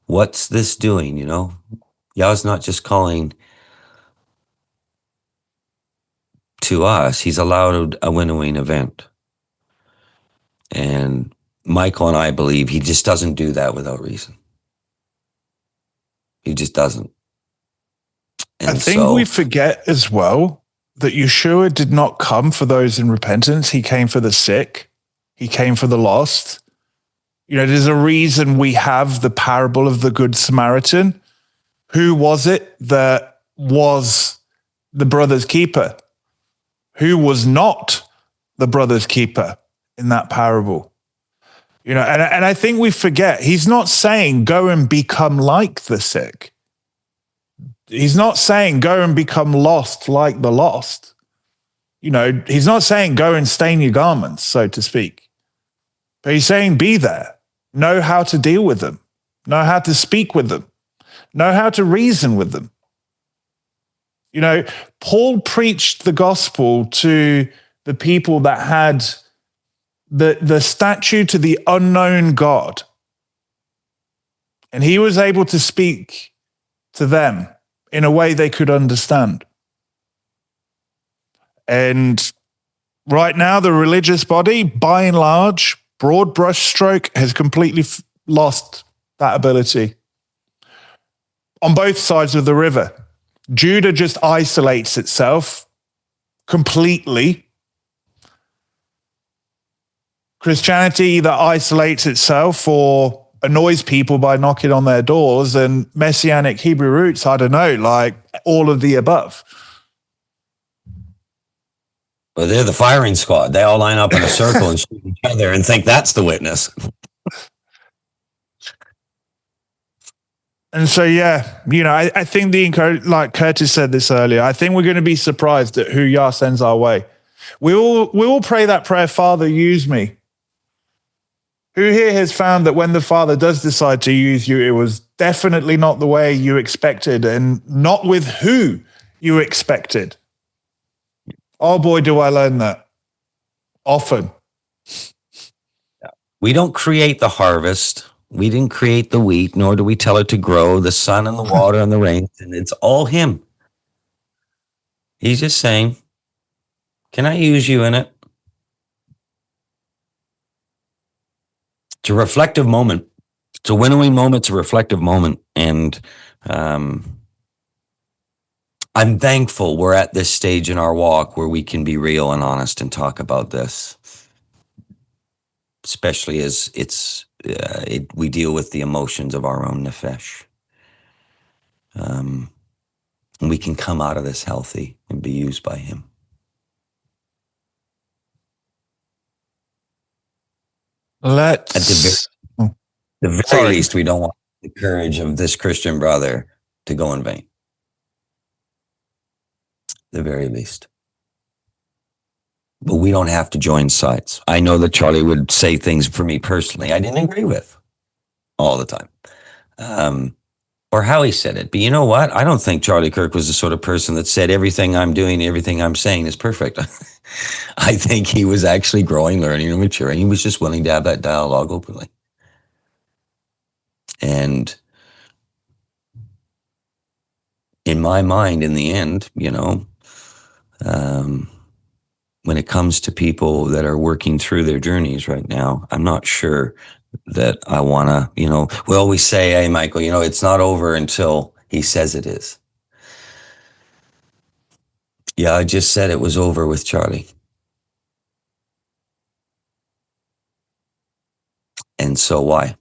what's this doing? Yahweh's not just calling to us, he's allowed a winnowing event. And Michael and I believe he just doesn't do that without reason. He just doesn't. And I think we forget as well that Yeshua did not come for those in repentance. He came for the sick. He came for the lost. You know, there's a reason we have the parable of the Good Samaritan. Who was it that was the brother's keeper? Who was not the brother's keeper in that parable? You know, and I think we forget, he's not saying go and become like the sick. He's not saying go and become lost like the lost. You know, he's not saying go and stain your garments, so to speak. But he's saying be there. Know how to deal with them. Know how to speak with them. Know how to reason with them. You know, Paul preached the gospel to the people that had the statue to the unknown God. And he was able to speak to them in a way they could understand. And right now, the religious body, by and large, broad brushstroke, has completely lost that ability. On both sides of the river, Judah just isolates itself completely. Christianity either isolates itself or annoys people by knocking on their doors, and Messianic Hebrew roots, I don't know, like all of the above. Well, they're the firing squad. They all line up in a circle and shoot each other and think that's the witness. And so, yeah, you know, I think like Curtis said this earlier, I think we're going to be surprised at who Yah sends our way. We all pray that prayer, Father, use me. Who here has found that when the Father does decide to use you, it was definitely not the way you expected and not with who you expected? Oh boy, do I learn that often. We don't create the harvest. We didn't create the wheat, nor do we tell it to grow, the sun and the water and the rain. And it's all him. He's just saying, can I use you in it? It's a reflective moment. It's a winnowing moment. It's a reflective moment. And I'm thankful we're at this stage in our walk where we can be real and honest and talk about this, especially as we deal with the emotions of our own Nephesh. And we can come out of this healthy and be used by him. At the very least, we don't want the courage of this Christian brother to go in vain. The very least. But we don't have to join sides. I know that Charlie would say things for me personally I didn't agree with all the time. Or how he said it. But you know what? I don't think Charlie Kirk was the sort of person that said everything I'm doing, everything I'm saying is perfect. I think he was actually growing, learning, and maturing. He was just willing to have that dialogue openly. And in my mind, in the end, you know, when it comes to people that are working through their journeys right now, I'm not sure that I want to, you know, we always say, hey, Michael, you know, it's not over until he says it is. Yeah, I just said it was over with Charlie. And so why?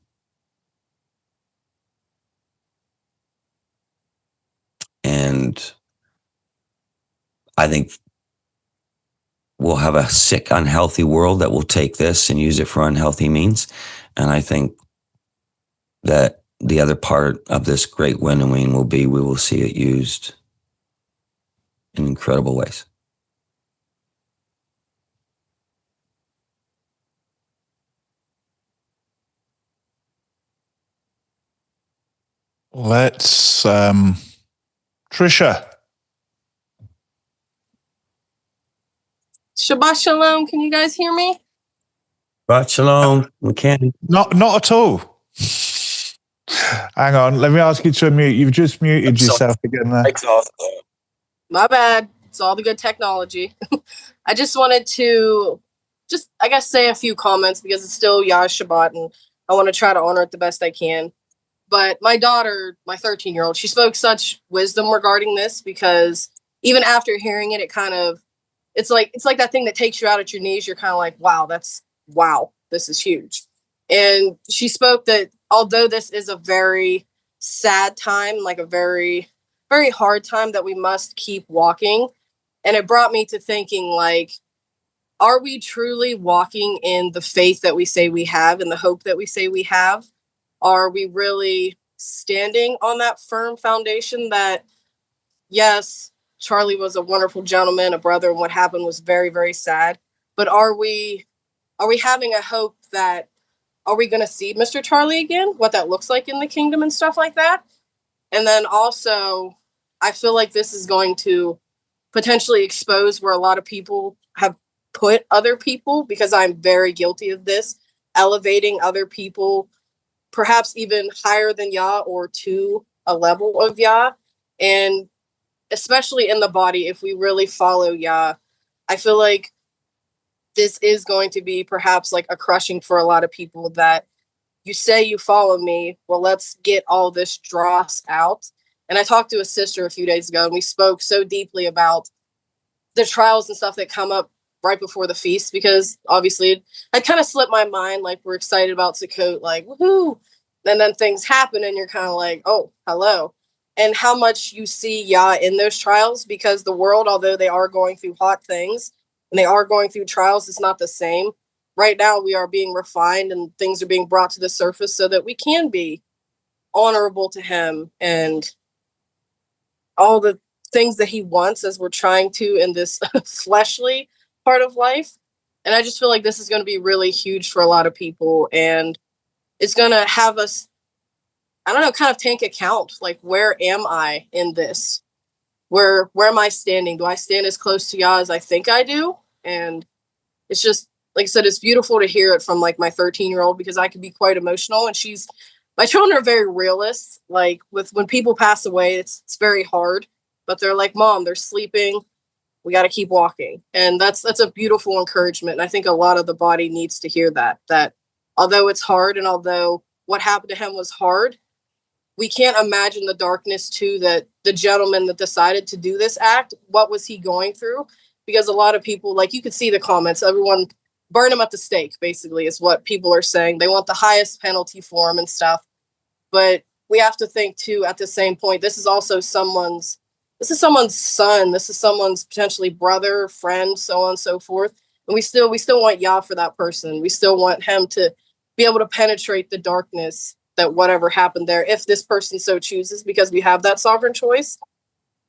And I think we'll have a sick, unhealthy world that will take this and use it for unhealthy means. And I think that the other part of this great winnowing will be we will see it used in incredible ways. Let's, Trisha. Shabbat shalom. Can you guys hear me? Shabbat shalom. We can. Not at all. Hang on. Let me ask you to unmute. You've just muted yourself again there. My bad. So all the good technology. I just wanted to I guess, say a few comments because it's still Yah's Shabbat and I want to try to honor it the best I can. But my daughter, my 13-year-old, she spoke such wisdom regarding this because even after hearing it, it's like that thing that takes you out at your knees. You're kind of like, wow, this is huge. And she spoke that although this is a very sad time, like a very, very hard time, that we must keep walking. And it brought me to thinking, like, are we truly walking in the faith that we say we have and the hope that we say we have? Are we really standing on that firm foundation that, yes, Charlie was a wonderful gentleman, a brother, and what happened was very, very sad. But are we having a hope that, are we going to see Mr. Charlie again? What that looks like in the kingdom and stuff like that? And then also, I feel like this is going to potentially expose where a lot of people have put other people, because I'm very guilty of this, elevating other people, perhaps even higher than Yah or to a level of Yah. And especially in the body, if we really follow Yah, I feel like this is going to be perhaps like a crushing for a lot of people that you say you follow me. Well, let's get all this dross out. And I talked to a sister a few days ago and we spoke so deeply about the trials and stuff that come up right before the feast, because obviously I kind of slipped my mind. Like, we're excited about Sukkot, like, woohoo. And then things happen and you're kind of like, oh, hello. And how much you see Yah in those trials, because the world, although they are going through hot things and they are going through trials, it's not the same. Right now we are being refined and things are being brought to the surface so that we can be honorable to him and all the things that he wants as we're trying to in this fleshly part of life. And I just feel like this is going to be really huge for a lot of people, and it's going to have us, I don't know, kind of take account, like, where am I in this? Where am I standing? Do I stand as close to Yah as I think I do? And it's just, like I said, it's beautiful to hear it from like my 13-year-old, because I can be quite emotional, and my children are very realist. Like, when people pass away, it's very hard, but they're like, Mom, they're sleeping. We got to keep walking. And that's a beautiful encouragement. And I think a lot of the body needs to hear that although it's hard, and although what happened to him was hard, we can't imagine the darkness too, that the gentleman that decided to do this act, what was he going through? Because a lot of people, like, you could see the comments, everyone burn him at the stake, basically, is what people are saying. They want the highest penalty for him and stuff. But we have to think too, at the same point, this is also someone's son. This is someone's potentially brother, friend, so on and so forth. And we still want Yah for that person. We still want him to be able to penetrate the darkness, that whatever happened there, if this person so chooses, because we have that sovereign choice.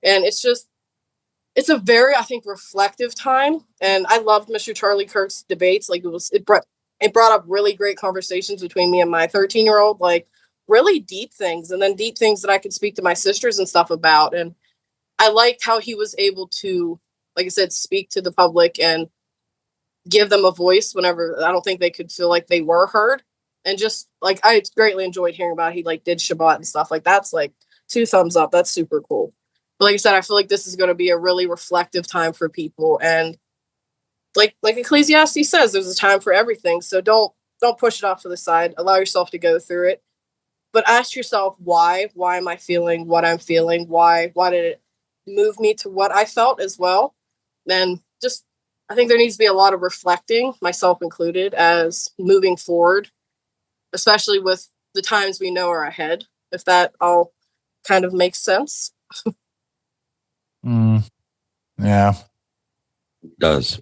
And it's a very, I think, reflective time. And I loved Mr. Charlie Kirk's debates. Like, it brought up really great conversations between me and my 13-year-old, like really deep things, and then deep things that I could speak to my sisters and stuff about. And I liked how he was able to, like I said, speak to the public and give them a voice whenever I don't think they could feel like they were heard. And just like, I greatly enjoyed hearing about, he like did Shabbat and stuff. Like, that's like 2 thumbs up. That's super cool. But like I said, I feel like this is going to be a really reflective time for people. And like Ecclesiastes says, there's a time for everything. So don't push it off to the side. Allow yourself to go through it. But ask yourself, why? Why am I feeling what I'm feeling? Why did it move me to what I felt as well? Then just, I think there needs to be a lot of reflecting, myself included, as moving forward, especially with the times we know are ahead, if that all kind of makes sense. Yeah. Does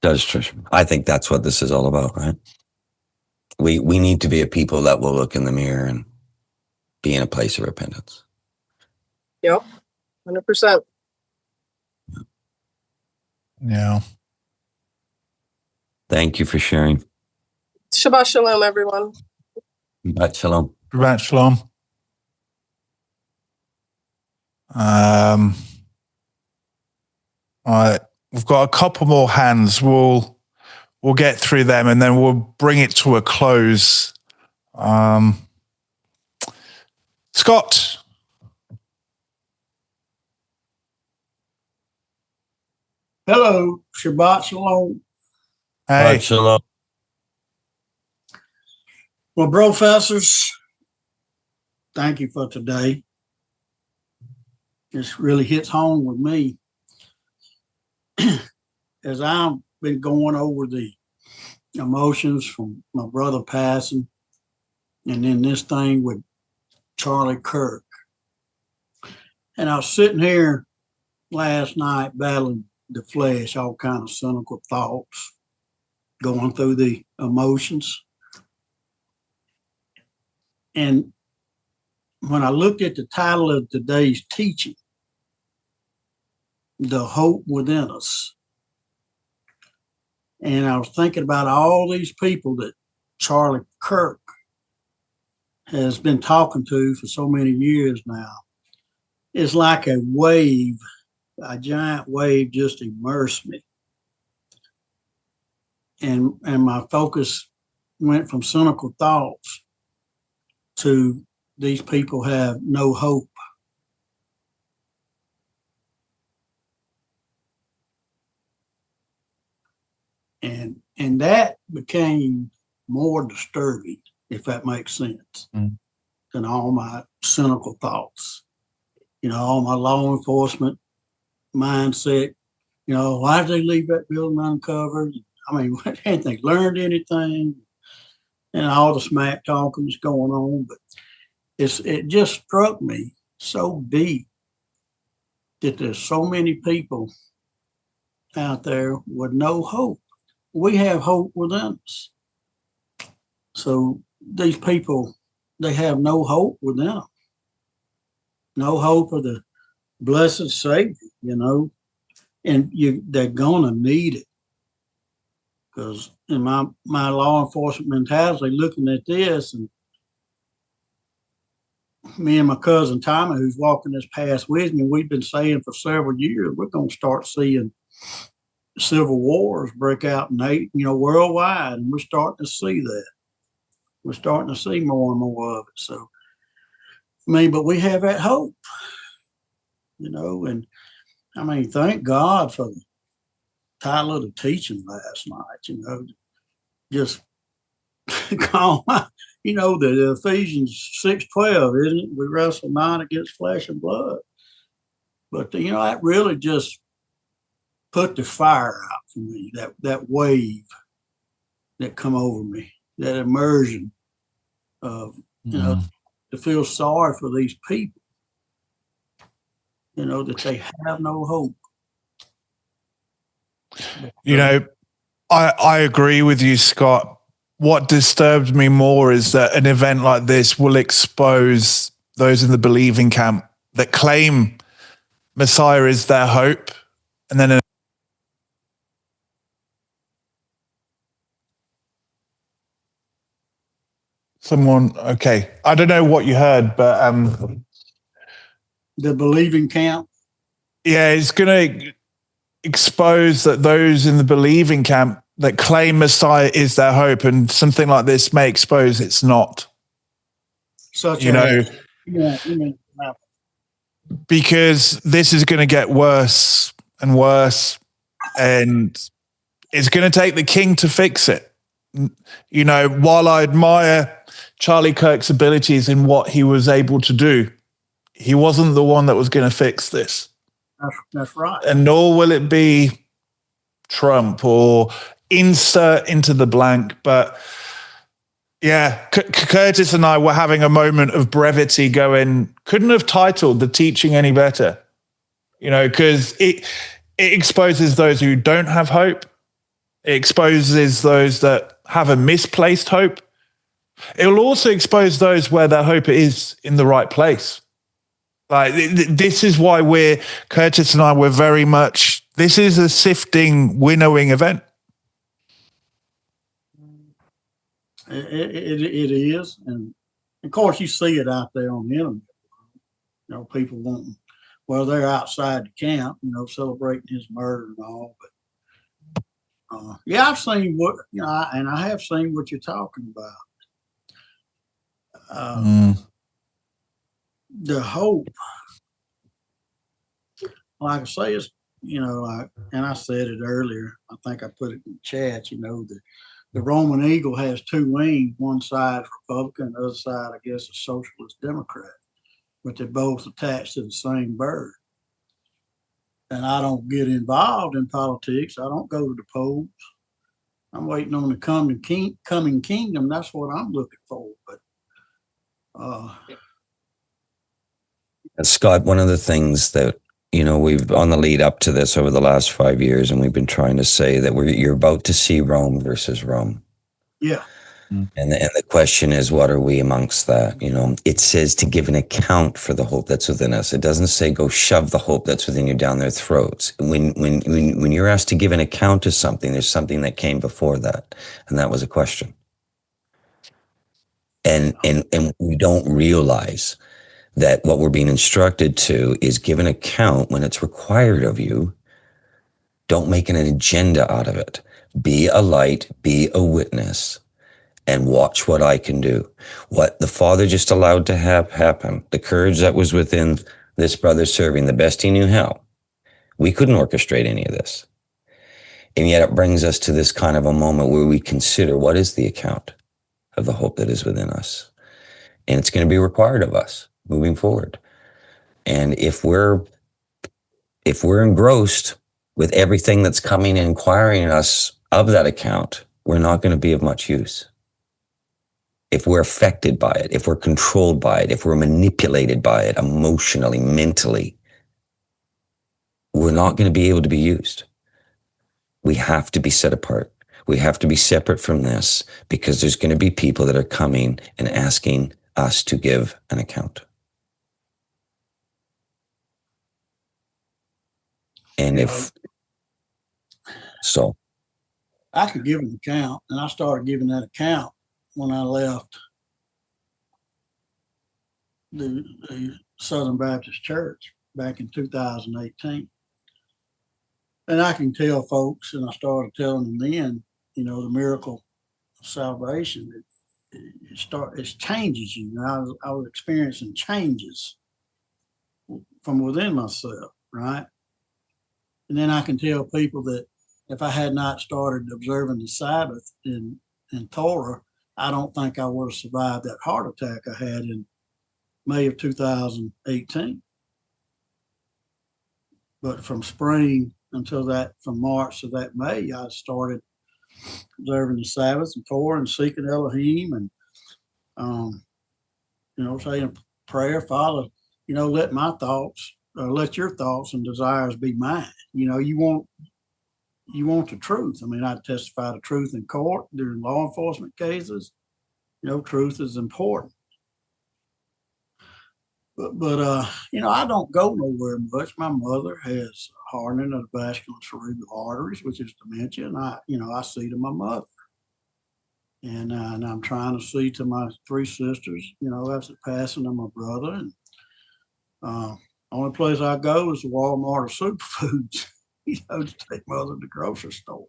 Trish. I think that's what this is all about, right? We need to be a people that will look in the mirror and be in a place of repentance. Yep, 100%. Yeah. Thank you for sharing. Shabbat shalom, everyone. Shabbat shalom. Shabbat shalom. All right. We've got a couple more hands. We'll get through them and then we'll bring it to a close. Scott. Hello, Shabbat Shalom. Hey, Shalom. Well, professors, thank you for today. This really hits home with me. As I've been going over the emotions from my brother passing, and then this thing with Charlie Kirk. And I was sitting here last night battling the flesh, all kind of cynical thoughts, going through the emotions. And when I looked at the title of today's teaching, The Hope Within Us, and I was thinking about all these people that Charlie Kirk has been talking to for so many years now. It's like a wave, a giant wave just immersed me. And my focus went from cynical thoughts to these people have no hope. And that became more disturbing, if that makes sense, than all my cynical thoughts. You know, all my law enforcement mindset, you know, why did they leave that building uncovered? I mean, hadn't they learned anything? And all the smack talking that's going on. But it just struck me so deep that there's so many people out there with no hope. We have hope within us. So these people, they have no hope within them. No hope of the blessed Savior, you know, and they're gonna need it. Because in my law enforcement mentality, looking at this, and me and my cousin Tommy, who's walking this path with me, we've been saying for several years, we're gonna start seeing civil wars break out worldwide, and we're starting to see that. We're starting to see more and more of it. So, I mean, but we have that hope, you know, and I mean, thank God for the title of the teaching last night, you know, just call, you know, the Ephesians 6:12, isn't it? We wrestle not against flesh and blood. But, you know, that really just put the fire out for me, that wave that come over me, that immersion of, you know, to feel sorry for these people, you know, that they have no hope. you know, I agree with you, Scott. What disturbed me more is that an event like this will expose those in the believing camp that claim Messiah is their hope. And then okay, I don't know what you heard, but the believing camp. Yeah, it's going to expose that those in the believing camp that claim Messiah is their hope, and something like this may expose it's not. Such because this is going to get worse and worse, and it's going to take the king to fix it. You know, while I admire Charlie Kirk's abilities in what he was able to do, he wasn't the one that was going to fix this. That's right. And nor will it be Trump or insert into the blank. But yeah, Curtis and I were having a moment of brevity going, couldn't have titled the teaching any better, you know, because it exposes those who don't have hope. It exposes those that have a misplaced hope. It will also expose those where their hope is in the right place. Like, this is why Curtis and I were very much, this is a sifting, winnowing event. It is. And of course, you see it out there on the internet. You know, people wanting, well, they're outside the camp, you know, celebrating his murder and all. But yeah, I've seen what, you know, and I have seen what you're talking about. The hope, like I say, and I said it earlier, I think I put it in the chat, the Roman eagle has two wings, one side Republican, the other side, I guess, a socialist Democrat, but they're both attached to the same bird. And I don't get involved in politics. I don't go to the polls. I'm waiting on the coming kingdom. That's what I'm looking for. But Scott, one of the things that, we've on the lead up to this over the last 5 years, and we've been trying to say that you're about to see Rome versus Rome. Yeah. And the question is, what are we amongst that? It says to give an account for the hope that's within us. It doesn't say go shove the hope that's within you down their throats. When you're asked to give an account of something, there's something that came before that, and that was a question. And we don't realize that what we're being instructed to is give an account when it's required of you. Don't make an agenda out of it. Be a light, be a witness, and watch what I can do. What the Father just allowed to have happen, the courage that was within this brother serving the best he knew how. We couldn't orchestrate any of this. And yet it brings us to this kind of a moment where we consider what is the account of the hope that is within us. And it's going to be required of us moving forward. And if we're engrossed with everything that's coming and inquiring us of that account, we're not going to be of much use. If we're affected by it, if we're controlled by it, if we're manipulated by it emotionally, mentally, we're not going to be able to be used. We have to be set apart. We have to be separate from this, because there's going to be people that are coming and asking us to give an account. And I could give an account, and I started giving that account when I left the Southern Baptist Church back in 2018. And I can tell folks, and I started telling them then, the miracle of salvation, it changes you. I was experiencing changes from within myself, right? And then I can tell people that if I had not started observing the Sabbath in Torah, I don't think I would have survived that heart attack I had in May of 2018. But from spring until from March to that May, I started observing the Sabbath and Torah and seeking Elohim and, saying a prayer, Father, let my thoughts, let your thoughts and desires be mine. You want the truth. I mean, I testify the truth in court during law enforcement cases. Truth is important. But I don't go nowhere much. My mother has hardening of the vascular cerebral arteries, which is dementia, and I see to my mother, and I'm trying to see to my three sisters. After the passing of my brother, and only place I go is the Walmart or Superfoods, to take mother to the grocery store.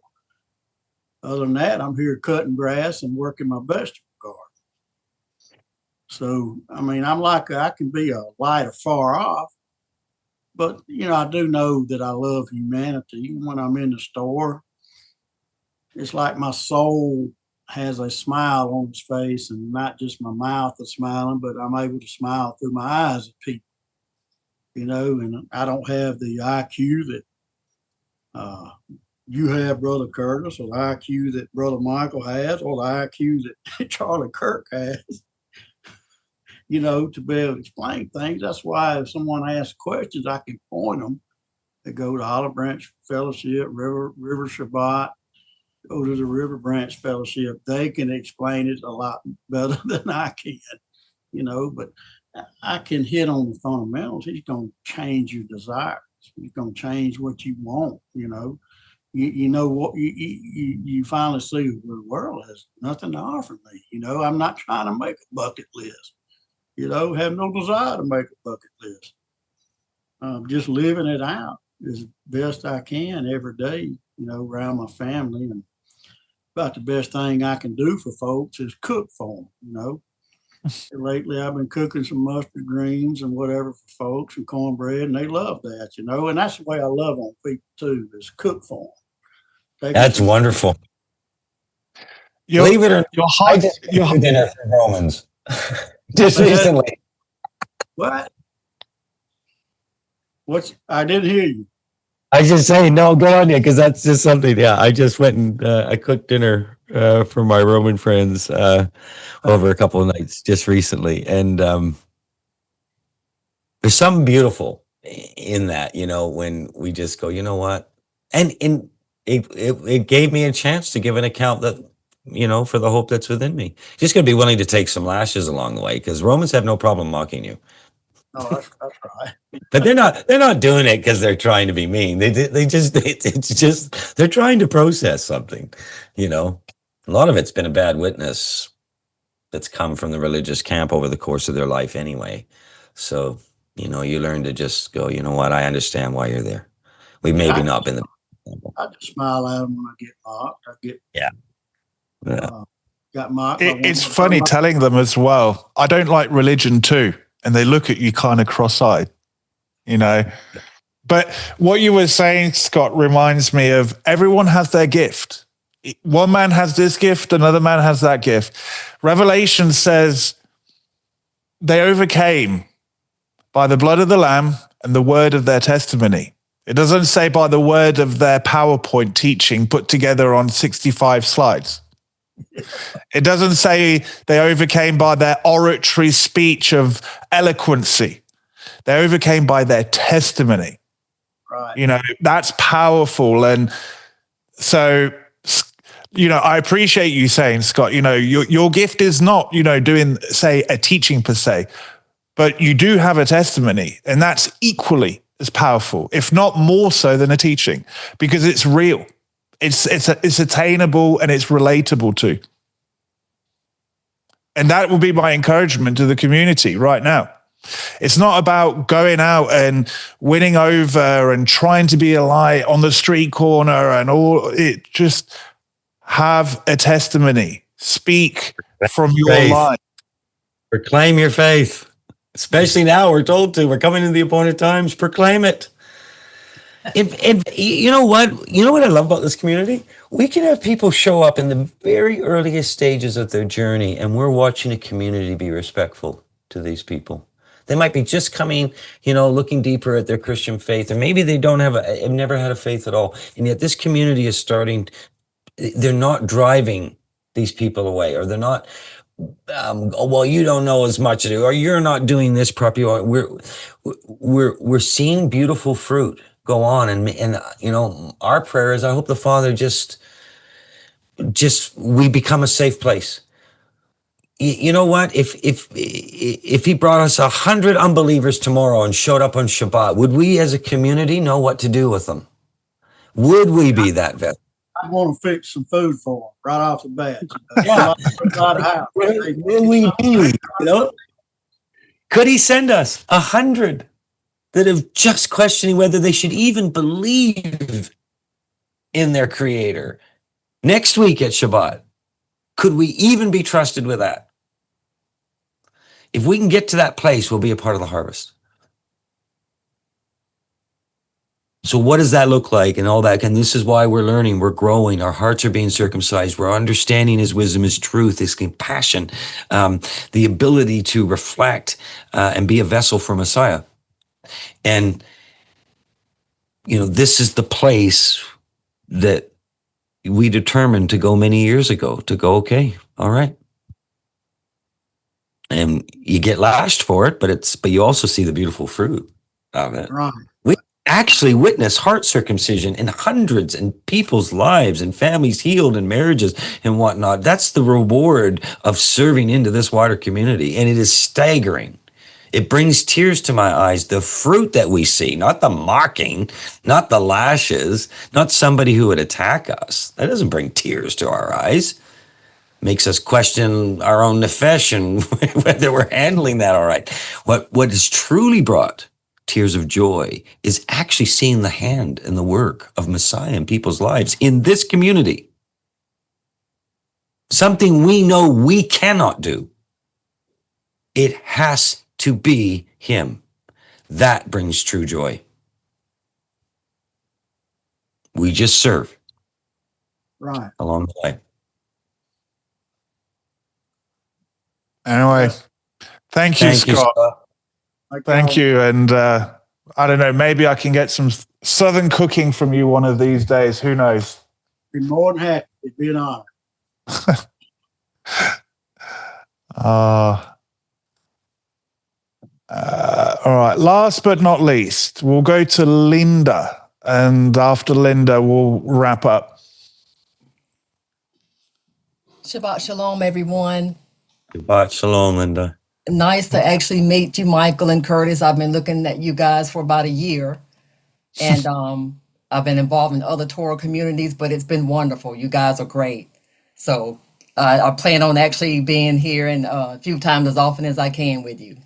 Other than that, I'm here cutting grass and working my vegetable garden. So, I mean, I can be a light afar off, but, I do know that I love humanity. When I'm in the store, it's like my soul has a smile on its face, and not just my mouth is smiling, but I'm able to smile through my eyes at people, and I don't have the IQ that you have, Brother Curtis, or the IQ that Brother Michael has, or the IQ that Charlie Kirk has. To be able to explain things. That's why if someone asks questions, I can point them. They go to Olive Branch Fellowship, River Shabbat, go to the River Branch Fellowship. They can explain it a lot better than I can, but I can hit on the fundamentals. He's going to change your desires. He's going to change what you want, what you finally see the world has nothing to offer me. I'm not trying to make a bucket list. Have no desire to make a bucket list. Just living it out as best I can every day, around my family. And about the best thing I can do for folks is cook for them, Lately, I've been cooking some mustard greens and whatever for folks and cornbread, and they love that, And that's the way I love on people too, is cook for them. That's wonderful. Your, Believe it or not, your I heart, just your, cooked dinner for Romans just recently. What? I didn't hear you. I just say no, good on you, because that's just something. Yeah, I just went and I cooked dinner for my Roman friends over a couple of nights just recently, and there's something beautiful in that, when we just go, you know what, and it gave me a chance to give an account that, for the hope that's within me. Just gonna be willing to take some lashes along the way, because Romans have no problem mocking you. No, that's right. But they're not doing it because they're trying to be mean. It's just they're trying to process something, A lot of it's been a bad witness that's come from the religious camp over the course of their life anyway. So, you learn to just go, you know what, I understand why you're there. We've maybe not been the I just smile at them when I get mocked. Yeah. Got mocked. it's funny telling them as well, I don't like religion too. And they look at you kind of cross-eyed, But what you were saying, Scott, reminds me of everyone has their gift. One man has this gift, another man has that gift. Revelation says they overcame by the blood of the Lamb and the word of their testimony. It doesn't say by the word of their PowerPoint teaching put together on 65 slides. It doesn't say they overcame by their oratory speech of eloquency. They overcame by their testimony. Right. That's powerful. And so, I appreciate you saying, Scott, your gift is not, doing, say, a teaching per se, but you do have a testimony, and that's equally as powerful, if not more so than a teaching, because it's real. It's attainable and it's relatable too. And that will be my encouragement to the community right now. It's not about going out and winning over and trying to be a light on the street corner and all. It just have a testimony. Speak from your life. Proclaim your faith. Especially now, we're told to. We're coming into the appointed times. Proclaim it. If you know what I love about this community? We can have people show up in the very earliest stages of their journey, and we're watching a community be respectful to these people. They might be just coming, looking deeper at their Christian faith, or maybe they have never had a faith at all, and yet this community is starting. They're not driving these people away, or they're not. Well, you don't know as much as, or you're not doing this properly. We're seeing beautiful fruit go on, and our prayer is, I hope the Father just we become a safe place. You know what? If he brought us 100 unbelievers tomorrow and showed up on Shabbat, would we as a community know what to do with them? Would we be that vessel? I want to fix some food for them right off the bat. Yeah. Will we be? Could he send us 100 that have just questioning whether they should even believe in their Creator next week at Shabbat? Could we even be trusted with that? If we can get to that place, we'll be a part of the harvest. So what does that look like and all that? And this is why we're learning, we're growing, our hearts are being circumcised, we're understanding his wisdom, his truth, his compassion, the ability to reflect and be a vessel for Messiah. And, this is the place that we determined to go many years ago, to go, okay, all right. And you get lashed for it, but you also see the beautiful fruit of it. Right. We actually witness heart circumcision in hundreds and people's lives and families healed and marriages and whatnot. That's the reward of serving into this wider community. And it is staggering. It brings tears to my eyes, the fruit that we see, not the mocking, not the lashes, not somebody who would attack us. That doesn't bring tears to our eyes. Makes us question our own Nephesh and whether we're handling that all right. What has truly brought tears of joy is actually seeing the hand and the work of Messiah in people's lives in this community. Something we know we cannot do. It has to be him. That brings true joy. We just serve Right. along the way. Anyway, thank you, Scott. Thank you. And I don't know, maybe I can get some Southern cooking from you one of these days. Who knows? Be more than happy. It'd be an honor. All right. Last but not least, we'll go to Linda. And after Linda, we'll wrap up. Shabbat Shalom, everyone. Shabbat Shalom, Linda. Nice to actually meet you, Michael and Curtis. I've been looking at you guys for about a year. And I've been involved in other Torah communities, but it's been wonderful. You guys are great. So I plan on actually being here and a few times as often as I can with you.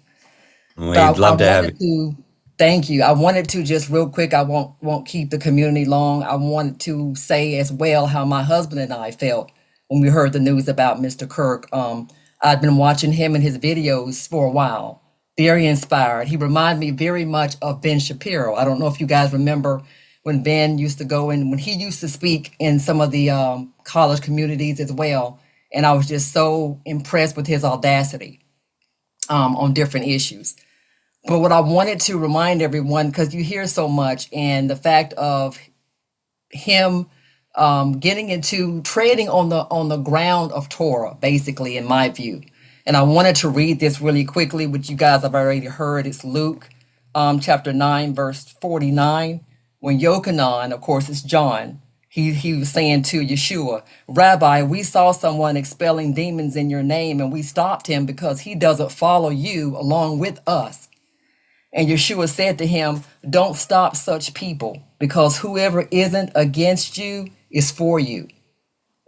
We'd love to have you. Thank you. I wanted to just real quick, I won't keep the community long. I wanted to say as well how my husband and I felt when we heard the news about Mr. Kirk. I'd been watching him and his videos for a while. Very inspired. He reminded me very much of Ben Shapiro. I don't know if you guys remember when Ben used to go in, when he used to speak in some of the college communities as well. And I was just so impressed with his audacity on different issues. But what I wanted to remind everyone, because you hear so much, and the fact of him getting into trading on the ground of Torah, basically, in my view. And I wanted to read this really quickly, which you guys have already heard. It's Luke chapter 9, verse 49. When Yochanan, of course, it's John, he was saying to Yeshua, Rabbi, we saw someone expelling demons in your name, and we stopped him because he doesn't follow you along with us. And Yeshua said to him, don't stop such people, because whoever isn't against you is for you.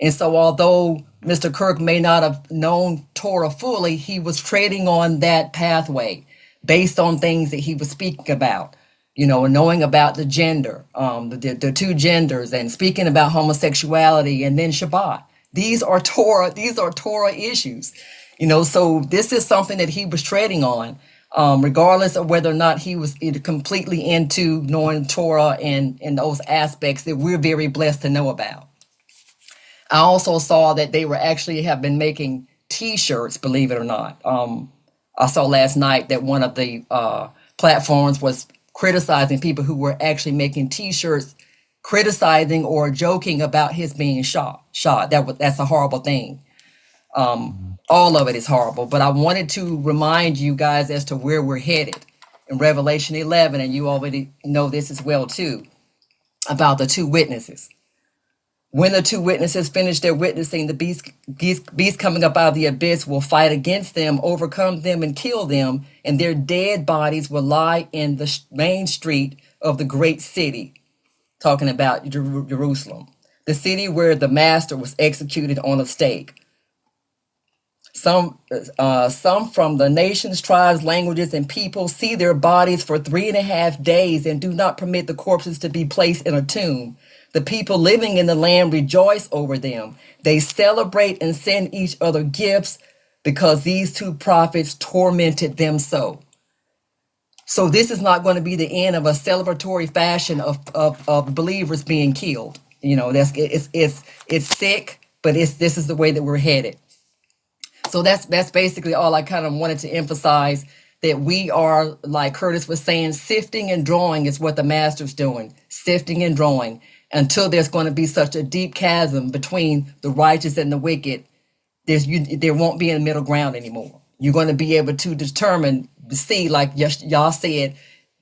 And so although Mr. Kirk may not have known Torah fully, he was treading on that pathway based on things that he was speaking about, knowing about the gender, the two genders, and speaking about homosexuality, and then Shabbat. These are Torah issues, so this is something that he was treading on. Regardless of whether or not he was completely into knowing Torah and those aspects that we're very blessed to know about. I also saw that they have been making T-shirts, believe it or not. I saw last night that one of the platforms was criticizing people who were actually making T-shirts, criticizing or joking about his being shot. That's a horrible thing. All of it is horrible, but I wanted to remind you guys as to where we're headed in Revelation 11, and you already know this as well too, about the two witnesses. When the two witnesses finish their witnessing, the beast coming up out of the abyss will fight against them, overcome them, and kill them, and their dead bodies will lie in the main street of the great city, talking about Jerusalem, the city where the master was executed on a stake. Some from the nations, tribes, languages, and people see their bodies for 3.5 days and do not permit the corpses to be placed in a tomb. The people living in the land rejoice over them. They celebrate and send each other gifts because these two prophets tormented them so. So this is not going to be the end of a celebratory fashion of believers being killed. It's sick, but this is the way that we're headed. So that's basically all I kind of wanted to emphasize, that we are, like Curtis was saying, sifting and drawing is what the master's doing, sifting and drawing, until there's going to be such a deep chasm between the righteous and the wicked. There won't be a middle ground anymore. You're going to be able to see, like y'all said,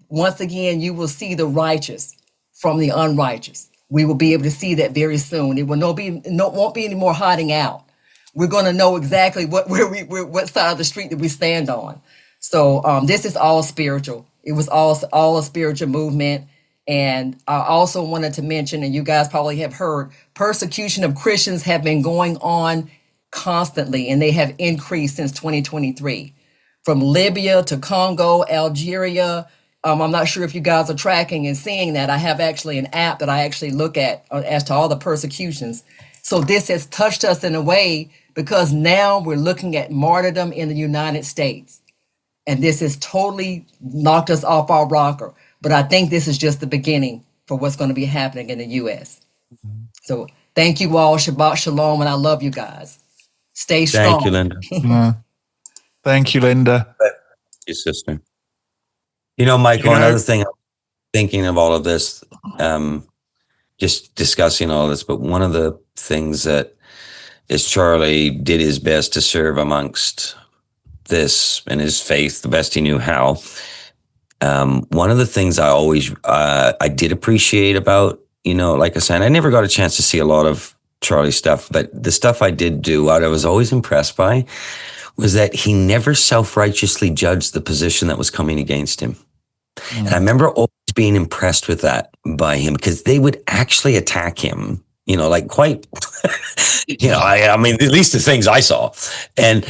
once again, you will see the righteous from the unrighteous. We will be able to see that very soon. It won't be any more hiding out. We're going to know exactly what side of the street that we stand on. So this is all spiritual. It was all a spiritual movement. And I also wanted to mention, and you guys probably have heard, persecution of Christians have been going on constantly, and they have increased since 2023. From Libya to Congo, Algeria. I'm not sure if you guys are tracking and seeing that. I have actually an app that I actually look at as to all the persecutions. So this has touched us in a way, because now we're looking at martyrdom in the United States. And this has totally knocked us off our rocker. But I think this is just the beginning for what's going to be happening in the U.S. So thank you all. Shabbat Shalom. And I love you guys. Stay strong. Thank you, Linda. Thank you, Linda. Thank you, sister. You know, Michael, another thing, I'm thinking of all of this, just discussing all this, but one of the things that is Charlie did his best to serve amongst this and his faith the best he knew how. One of the things I always, I did appreciate about, like I said, I never got a chance to see a lot of Charlie's stuff, but the stuff I did do, what I was always impressed by was that he never self-righteously judged the position that was coming against him. And I remember always being impressed with that by him, because they would actually attack him, like quite, I mean, at least the things I saw. And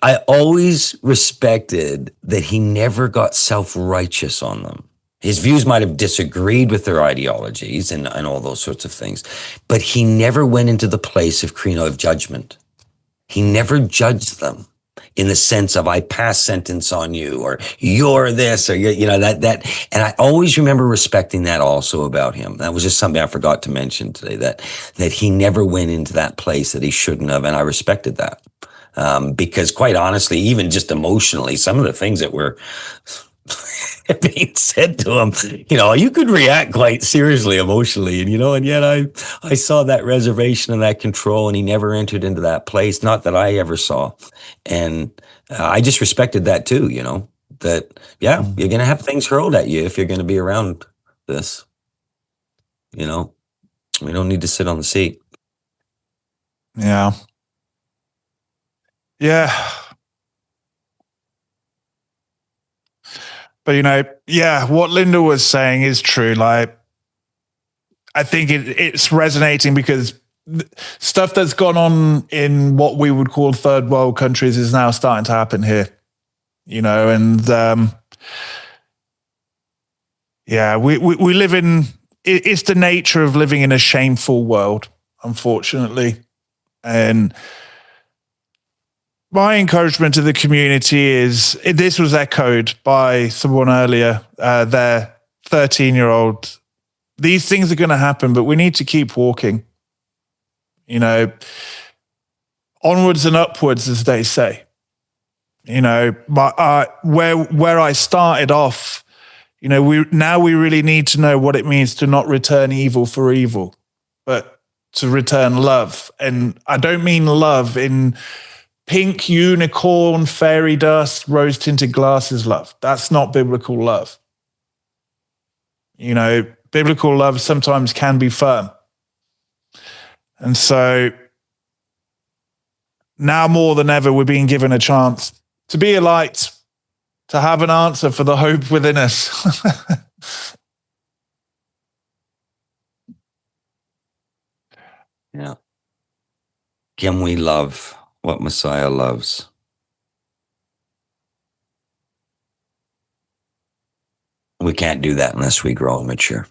I always respected that he never got self-righteous on them. His views might have disagreed with their ideologies and all those sorts of things, but he never went into the place of judgment. He never judged them in the sense of, I pass sentence on you, or you're this, or that. And I always remember respecting that also about him. That was just something I forgot to mention today, that he never went into that place that he shouldn't have. And I respected that. Because quite honestly, even just emotionally, some of the things that were being said to him, you could react quite seriously emotionally, and yet I saw that reservation and that control, and he never entered into that place, not that I ever saw. And I just respected that too, that, you're going to have things hurled at you if you're going to be around this, we don't need to sit on the seat. Yeah. But, what Linda was saying is true. Like, I think it's resonating because stuff that's gone on in what we would call third world countries is now starting to happen here, and we live in, it's the nature of living in a shameful world, unfortunately. And my encouragement to the community is, this was echoed by someone earlier, their 13-year-old. These things are going to happen, but we need to keep walking. Onwards and upwards, as they say. But where I started off, we really need to know what it means to not return evil for evil, but to return love. And I don't mean love in pink unicorn, fairy dust, rose-tinted glasses love. That's not biblical love. Biblical love sometimes can be firm. And so now more than ever, we're being given a chance to be a light, to have an answer for the hope within us. Yeah. Can we love what Messiah loves? We can't do that unless we grow and mature.